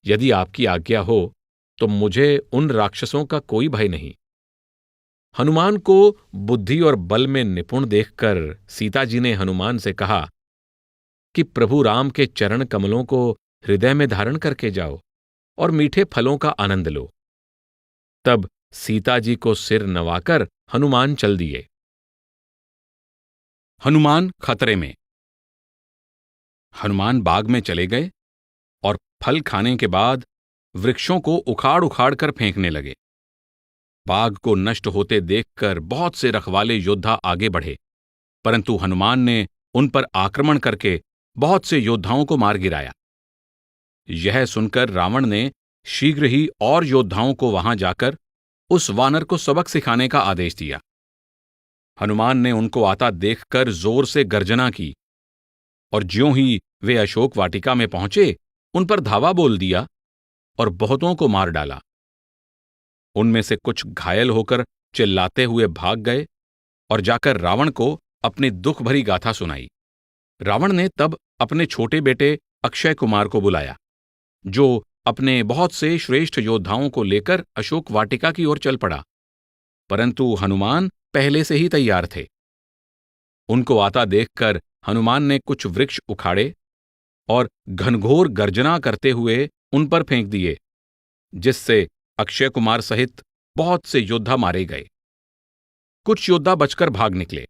यदि आपकी आज्ञा हो तो मुझे उन राक्षसों का कोई भय नहीं। हनुमान को बुद्धि और बल में निपुण देखकर सीता जी ने हनुमान से कहा कि प्रभु राम के चरण कमलों को हृदय में धारण करके जाओ और मीठे फलों का आनंद लो। तब सीता जी को सिर नवाकर हनुमान चल दिए। हनुमान खतरे में। हनुमान बाग में चले गए और फल खाने के बाद वृक्षों को उखाड़ उखाड़ कर फेंकने लगे। बाग को नष्ट होते देखकर बहुत से रखवाले योद्धा आगे बढ़े, परंतु हनुमान ने उन पर आक्रमण करके बहुत से योद्धाओं को मार गिराया। यह सुनकर रावण ने शीघ्र ही और योद्धाओं को वहां जाकर उस वानर को सबक सिखाने का आदेश दिया। हनुमान ने उनको आता देखकर जोर से गर्जना की और ज्यों ही वे अशोक वाटिका में पहुंचे, उन पर धावा बोल दिया और बहुतों को मार डाला। उनमें से कुछ घायल होकर चिल्लाते हुए भाग गए और जाकर रावण को अपनी दुख भरी गाथा सुनाई। रावण ने तब अपने छोटे बेटे अक्षय कुमार को बुलाया, जो अपने बहुत से श्रेष्ठ योद्धाओं को लेकर अशोक वाटिका की ओर चल पड़ा, परंतु हनुमान पहले से ही तैयार थे। उनको आता देखकर हनुमान ने कुछ वृक्ष उखाड़े और घनघोर गर्जना करते हुए उन पर फेंक दिए, जिससे अक्षय कुमार सहित बहुत से योद्धा मारे गए। कुछ योद्धा बचकर भाग निकले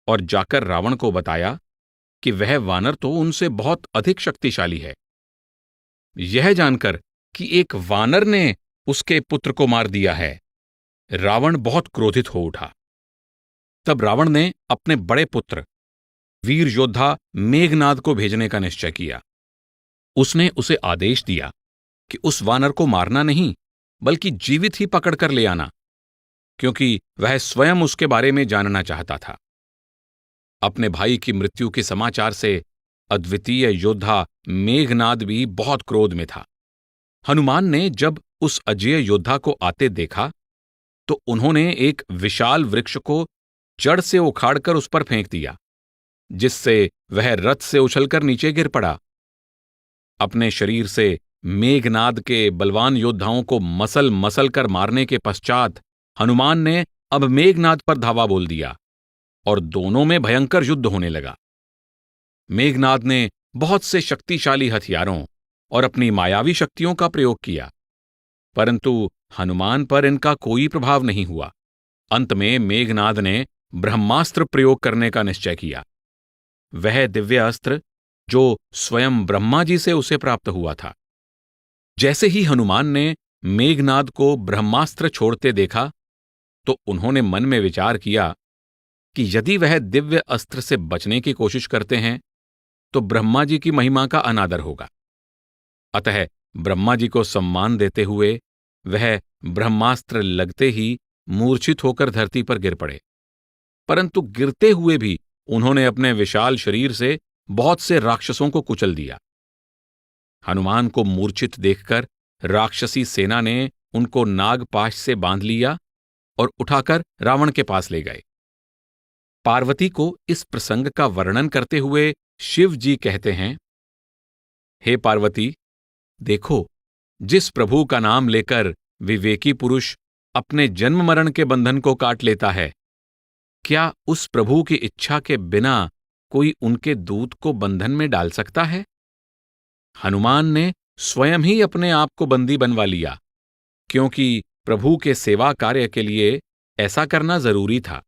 और जाकर रावण को बताया कि वह वानर तो उनसे बहुत अधिक शक्तिशाली है। यह जानकर कि एक वानर ने उसके पुत्र को मार दिया है, रावण बहुत क्रोधित हो उठा। तब रावण ने अपने बड़े पुत्र वीर योद्धा मेघनाद को भेजने का निश्चय किया। उसने उसे आदेश दिया कि उस वानर को मारना नहीं, बल्कि जीवित ही पकड़कर ले आना, क्योंकि वह स्वयं उसके बारे में जानना चाहता था। अपने भाई की मृत्यु के समाचार से अद्वितीय योद्धा मेघनाद भी बहुत क्रोध में था। हनुमान ने जब उस अजेय योद्धा को आते देखा तो उन्होंने एक विशाल वृक्ष को जड़ से उखाड़कर उस पर फेंक दिया, जिससे वह रथ से उछलकर नीचे गिर पड़ा। अपने शरीर से मेघनाद के बलवान योद्धाओं को मसल मसल कर मारने के पश्चात हनुमान ने अब मेघनाद पर धावा बोल दिया और दोनों में भयंकर युद्ध होने लगा। मेघनाद ने बहुत से शक्तिशाली हथियारों और अपनी मायावी शक्तियों का प्रयोग किया, परंतु हनुमान पर इनका कोई प्रभाव नहीं हुआ। अंत में मेघनाद ने ब्रह्मास्त्र प्रयोग करने का निश्चय किया, वह दिव्य अस्त्र जो स्वयं ब्रह्मा जी से उसे प्राप्त हुआ था। जैसे ही हनुमान ने मेघनाद को ब्रह्मास्त्र छोड़ते देखा तो उन्होंने मन में विचार किया कि यदि वह दिव्य अस्त्र से बचने की कोशिश करते हैं तो ब्रह्मा जी की महिमा का अनादर होगा। अतः ब्रह्मा जी को सम्मान देते हुए वह ब्रह्मास्त्र लगते ही मूर्छित होकर धरती पर गिर पड़े, परंतु गिरते हुए भी उन्होंने अपने विशाल शरीर से बहुत से राक्षसों को कुचल दिया। हनुमान को मूर्छित देखकर राक्षसी सेना ने उनको नागपाश से बांध लिया और उठाकर रावण के पास ले गए। पार्वती को इस प्रसंग का वर्णन करते हुए शिव जी कहते हैं, हे पार्वती, देखो, जिस प्रभु का नाम लेकर विवेकी पुरुष अपने जन्म मरण के बंधन को काट लेता है, क्या उस प्रभु की इच्छा के बिना कोई उनके दूत को बंधन में डाल सकता है? हनुमान ने स्वयं ही अपने आप को बंदी बनवा लिया क्योंकि प्रभु के सेवा कार्य के लिए ऐसा करना जरूरी था।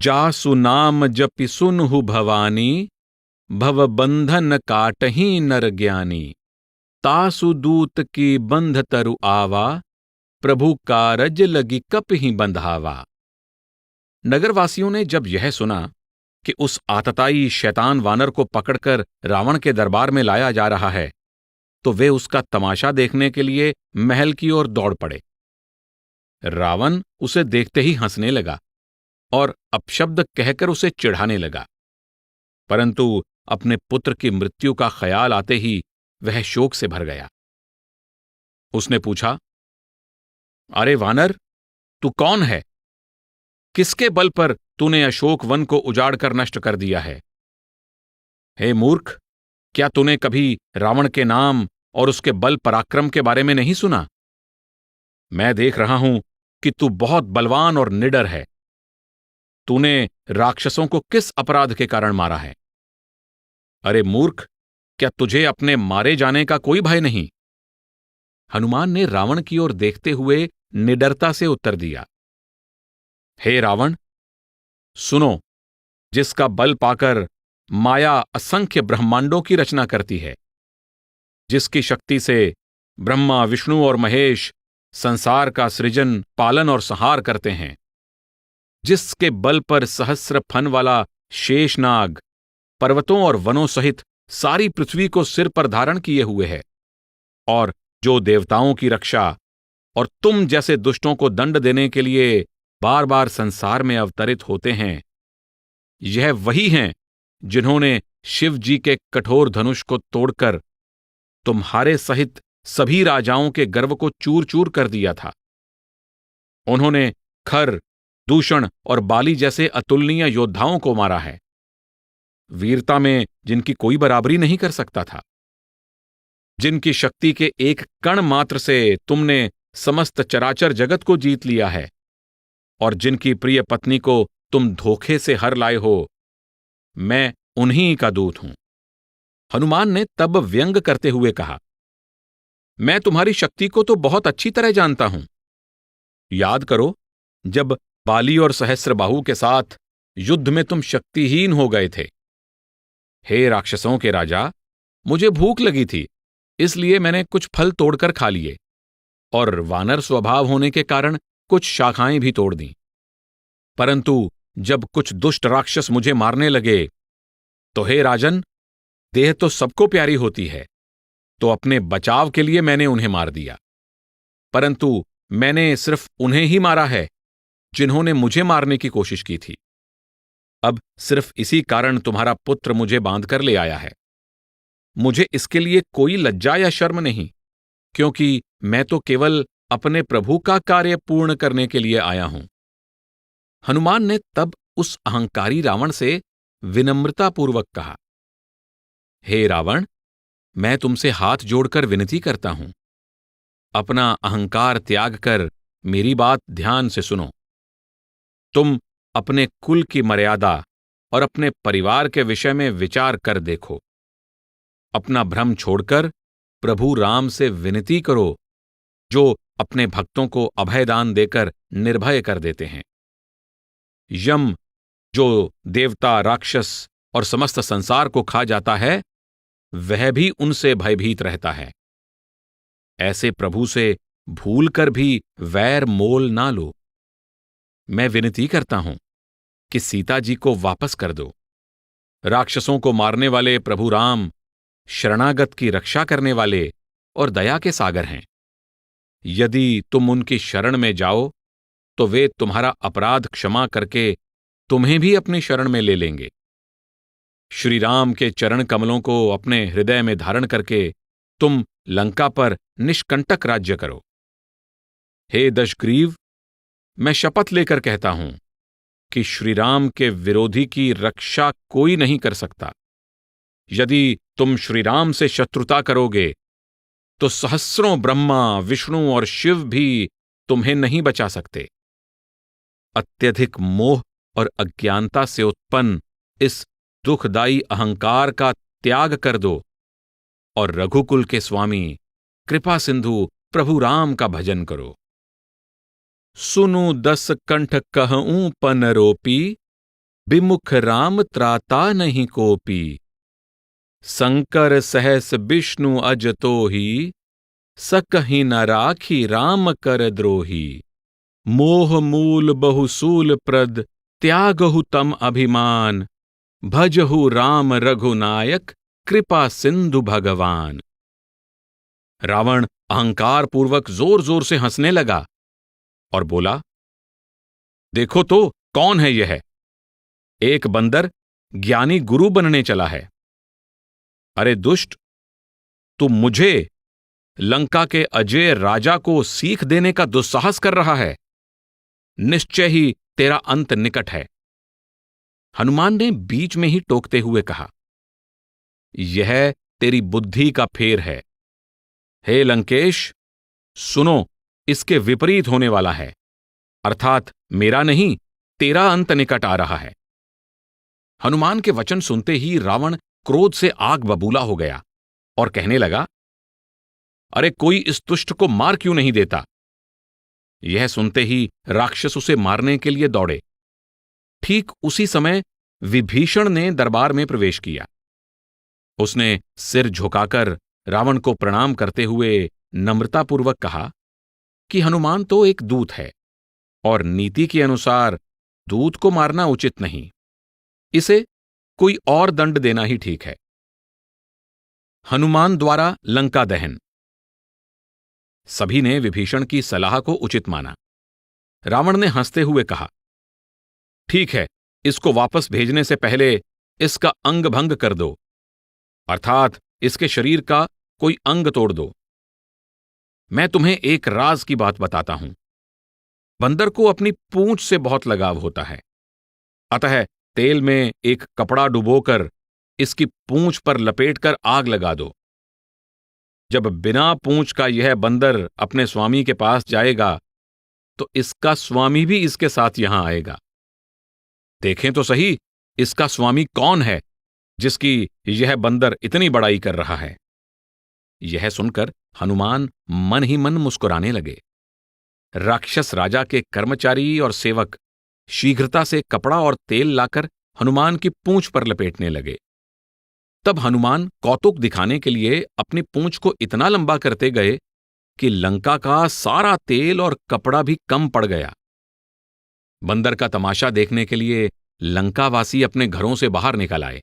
जासु नाम जपि सुनहु भवानी, भव बंधन काटहि नर ज्ञानी। तासु दूत की बंध तरु आवा, प्रभु कारज लगी कपहि बंधावा। नगरवासियों ने जब यह सुना कि उस आतताई शैतान वानर को पकड़कर रावण के दरबार में लाया जा रहा है, तो वे उसका तमाशा देखने के लिए महल की ओर दौड़ पड़े। रावण उसे देखते ही हंसने लगा और अपशब्द कहकर उसे चिढ़ाने लगा, परंतु अपने पुत्र की मृत्यु का ख्याल आते ही वह शोक से भर गया। उसने पूछा, अरे वानर, तू कौन है? किसके बल पर तूने अशोक वन को उजाड़ कर नष्ट कर दिया है? हे मूर्ख, क्या तूने कभी रावण के नाम और उसके बल पराक्रम के बारे में नहीं सुना? मैं देख रहा हूं कि तू बहुत बलवान और निडर है। तूने राक्षसों को किस अपराध के कारण मारा है? अरे मूर्ख, क्या तुझे अपने मारे जाने का कोई भय नहीं? हनुमान ने रावण की ओर देखते हुए निडरता से उत्तर दिया, हे रावण, सुनो, जिसका बल पाकर माया असंख्य ब्रह्मांडों की रचना करती है, जिसकी शक्ति से ब्रह्मा, विष्णु और महेश संसार का सृजन, पालन और संहार करते हैं, जिसके बल पर सहस्र फन वाला शेषनाग पर्वतों और वनों सहित सारी पृथ्वी को सिर पर धारण किए हुए है, और जो देवताओं की रक्षा और तुम जैसे दुष्टों को दंड देने के लिए बार बार संसार में अवतरित होते हैं, यह वही हैं जिन्होंने शिव जी के कठोर धनुष को तोड़कर तुम्हारे सहित सभी राजाओं के गर्व को चूर चूर कर दिया था। उन्होंने खर, दूषण और बाली जैसे अतुलनीय योद्धाओं को मारा है, वीरता में जिनकी कोई बराबरी नहीं कर सकता था, जिनकी शक्ति के एक कण मात्र से तुमने समस्त चराचर जगत को जीत लिया है, और जिनकी प्रिय पत्नी को तुम धोखे से हर लाए हो। मैं उन्हीं का दूत हूं। हनुमान ने तब व्यंग करते हुए कहा, मैं तुम्हारी शक्ति को तो बहुत अच्छी तरह जानता हूं। याद करो, जब बाली और सहस्रबाहु के साथ युद्ध में तुम शक्तिहीन हो गए थे। हे राक्षसों के राजा, मुझे भूख लगी थी, इसलिए मैंने कुछ फल तोड़कर खा लिए, और वानर स्वभाव होने के कारण कुछ शाखाएं भी तोड़ दीं। परंतु जब कुछ दुष्ट राक्षस मुझे मारने लगे, तो हे राजन, देह तो सबको प्यारी होती है, तो अपने बचाव के लिए मैंने उन्हें मार दिया। परंतु मैंने सिर्फ उन्हें ही मारा है जिन्होंने मुझे मारने की कोशिश की थी। अब सिर्फ इसी कारण तुम्हारा पुत्र मुझे बांध कर ले आया है। मुझे इसके लिए कोई लज्जा या शर्म नहीं, क्योंकि मैं तो केवल अपने प्रभु का कार्य पूर्ण करने के लिए आया हूं। हनुमान ने तब उस अहंकारी रावण से विनम्रतापूर्वक कहा, हे रावण, मैं तुमसे हाथ जोड़कर विनती करता हूं, अपना अहंकार त्याग कर मेरी बात ध्यान से सुनो। तुम अपने कुल की मर्यादा और अपने परिवार के विषय में विचार कर देखो। अपना भ्रम छोड़कर प्रभु राम से विनती करो, जो अपने भक्तों को अभयदान देकर निर्भय कर देते हैं। यम, जो देवता, राक्षस और समस्त संसार को खा जाता है, वह भी उनसे भयभीत रहता है। ऐसे प्रभु से भूल कर भी वैर मोल ना लो। मैं विनती करता हूं कि सीता जी को वापस कर दो। राक्षसों को मारने वाले प्रभु राम शरणागत की रक्षा करने वाले और दया के सागर हैं। यदि तुम उनकी शरण में जाओ, तो वे तुम्हारा अपराध क्षमा करके तुम्हें भी अपनी शरण में ले लेंगे। श्री राम के चरण कमलों को अपने हृदय में धारण करके तुम लंका पर निष्कंटक राज्य करो। हे दशग्रीव, मैं शपथ लेकर कहता हूं कि श्री राम के विरोधी की रक्षा कोई नहीं कर सकता। यदि तुम श्री राम से शत्रुता करोगे, तो सहस्रों ब्रह्मा, विष्णु और शिव भी तुम्हें नहीं बचा सकते। अत्यधिक मोह और अज्ञानता से उत्पन्न इस दुखदायी अहंकार का त्याग कर दो और रघुकुल के स्वामी, कृपा सिंधु प्रभु राम का भजन करो। सुनु 10 कंठ कहऊं पनरोपी, विमुख राम त्राता नहीं कोपी। शंकर सहस विष्णु अज तोहि, सकहि न राखी राम कर द्रोही। मोह मूल बहुसूल प्रद, त्यागहु तम अभिमान। भजहु राम रघुनायक, कृपा सिंधु भगवान। रावण अहंकार पूर्वक जोर जोर से हंसने लगा और बोला, देखो तो कौन है यह? एक बंदर ज्ञानी गुरु बनने चला है। अरे दुष्ट, तू मुझे, लंका के अजेय राजा को सीख देने का दुस्साहस कर रहा है। निश्चय ही तेरा अंत निकट है। हनुमान ने बीच में ही टोकते हुए कहा, यह तेरी बुद्धि का फेर है। हे लंकेश, सुनो, इसके विपरीत होने वाला है, अर्थात मेरा नहीं, तेरा अंत निकट आ रहा है। हनुमान के वचन सुनते ही रावण क्रोध से आग बबूला हो गया और कहने लगा, अरे कोई इस दुष्ट को मार क्यों नहीं देता? यह सुनते ही राक्षस उसे मारने के लिए दौड़े। ठीक उसी समय विभीषण ने दरबार में प्रवेश किया। उसने सिर झुकाकर रावण को प्रणाम करते हुए नम्रतापूर्वक कहा कि हनुमान तो एक दूत है और नीति के अनुसार दूत को मारना उचित नहीं, इसे कोई और दंड देना ही ठीक है। हनुमान द्वारा लंका दहन। सभी ने विभीषण की सलाह को उचित माना। रावण ने हंसते हुए कहा, ठीक है, इसको वापस भेजने से पहले इसका अंग भंग कर दो, अर्थात इसके शरीर का कोई अंग तोड़ दो। मैं तुम्हें एक राज की बात बताता हूं। बंदर को अपनी पूंछ से बहुत लगाव होता है, अतः तेल में एक कपड़ा डुबोकर इसकी पूंछ पर लपेटकर आग लगा दो। जब बिना पूंछ का यह बंदर अपने स्वामी के पास जाएगा तो इसका स्वामी भी इसके साथ यहां आएगा। देखें तो सही, इसका स्वामी कौन है जिसकी यह बंदर इतनी बड़ाई कर रहा है। यह सुनकर हनुमान मन ही मन मुस्कुराने लगे। राक्षस राजा के कर्मचारी और सेवक शीघ्रता से कपड़ा और तेल लाकर हनुमान की पूंछ पर लपेटने लगे। तब हनुमान कौतुक दिखाने के लिए अपनी पूंछ को इतना लंबा करते गए कि लंका का सारा तेल और कपड़ा भी कम पड़ गया। बंदर का तमाशा देखने के लिए लंकावासी अपने घरों से बाहर निकल आए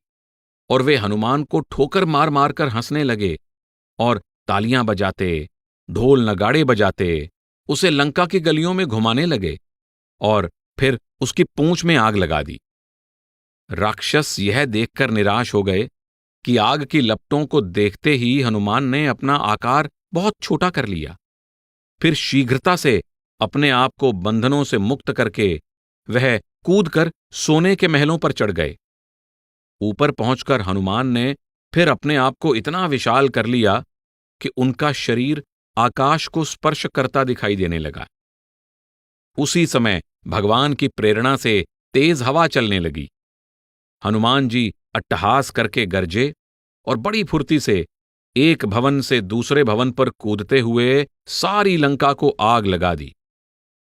और वे हनुमान को ठोकर मार मार कर हंसने लगे और तालियां बजाते, ढोल नगाड़े बजाते उसे लंका की गलियों में घुमाने लगे और फिर उसकी पूंछ में आग लगा दी। राक्षस यह देखकर निराश हो गए कि आग की लपटों को देखते ही हनुमान ने अपना आकार बहुत छोटा कर लिया। फिर शीघ्रता से अपने आप को बंधनों से मुक्त करके वह कूदकर सोने के महलों पर चढ़ गए। ऊपर पहुंचकर हनुमान ने फिर अपने आप को इतना विशाल कर लिया कि उनका शरीर आकाश को स्पर्श करता दिखाई देने लगा। उसी समय भगवान की प्रेरणा से तेज हवा चलने लगी। हनुमान जी अट्टहास करके गरजे और बड़ी फुर्ती से एक भवन से दूसरे भवन पर कूदते हुए सारी लंका को आग लगा दी।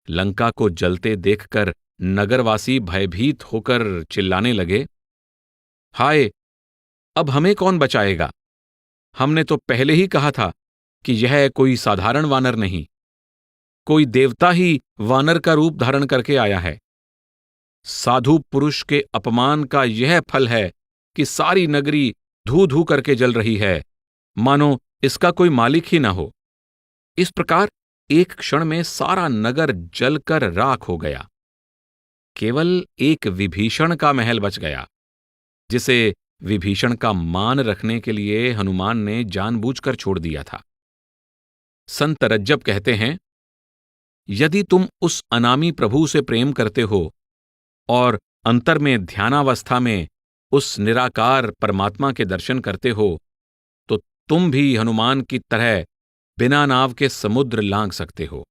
लंका को जलते देखकर नगरवासी भयभीत होकर चिल्लाने लगे, हाय, अब हमें कौन बचाएगा? हमने तो पहले ही कहा था कि यह कोई साधारण वानर नहीं, कोई देवता ही वानर का रूप धारण करके आया है। साधु पुरुष के अपमान का यह फल है कि सारी नगरी धू धू करके जल रही है, मानो इसका कोई मालिक ही ना हो। इस प्रकार एक क्षण में सारा नगर जलकर राख हो गया। केवल एक विभीषण का महल बच गया, जिसे विभीषण का मान रखने के लिए हनुमान ने जानबूझकर छोड़ दिया था। संत रज्जब कहते हैं, यदि तुम उस अनामी प्रभु से प्रेम करते हो और अंतर में ध्यानावस्था में उस निराकार परमात्मा के दर्शन करते हो, तो तुम भी हनुमान की तरह बिना नाव के समुद्र लांघ सकते हो।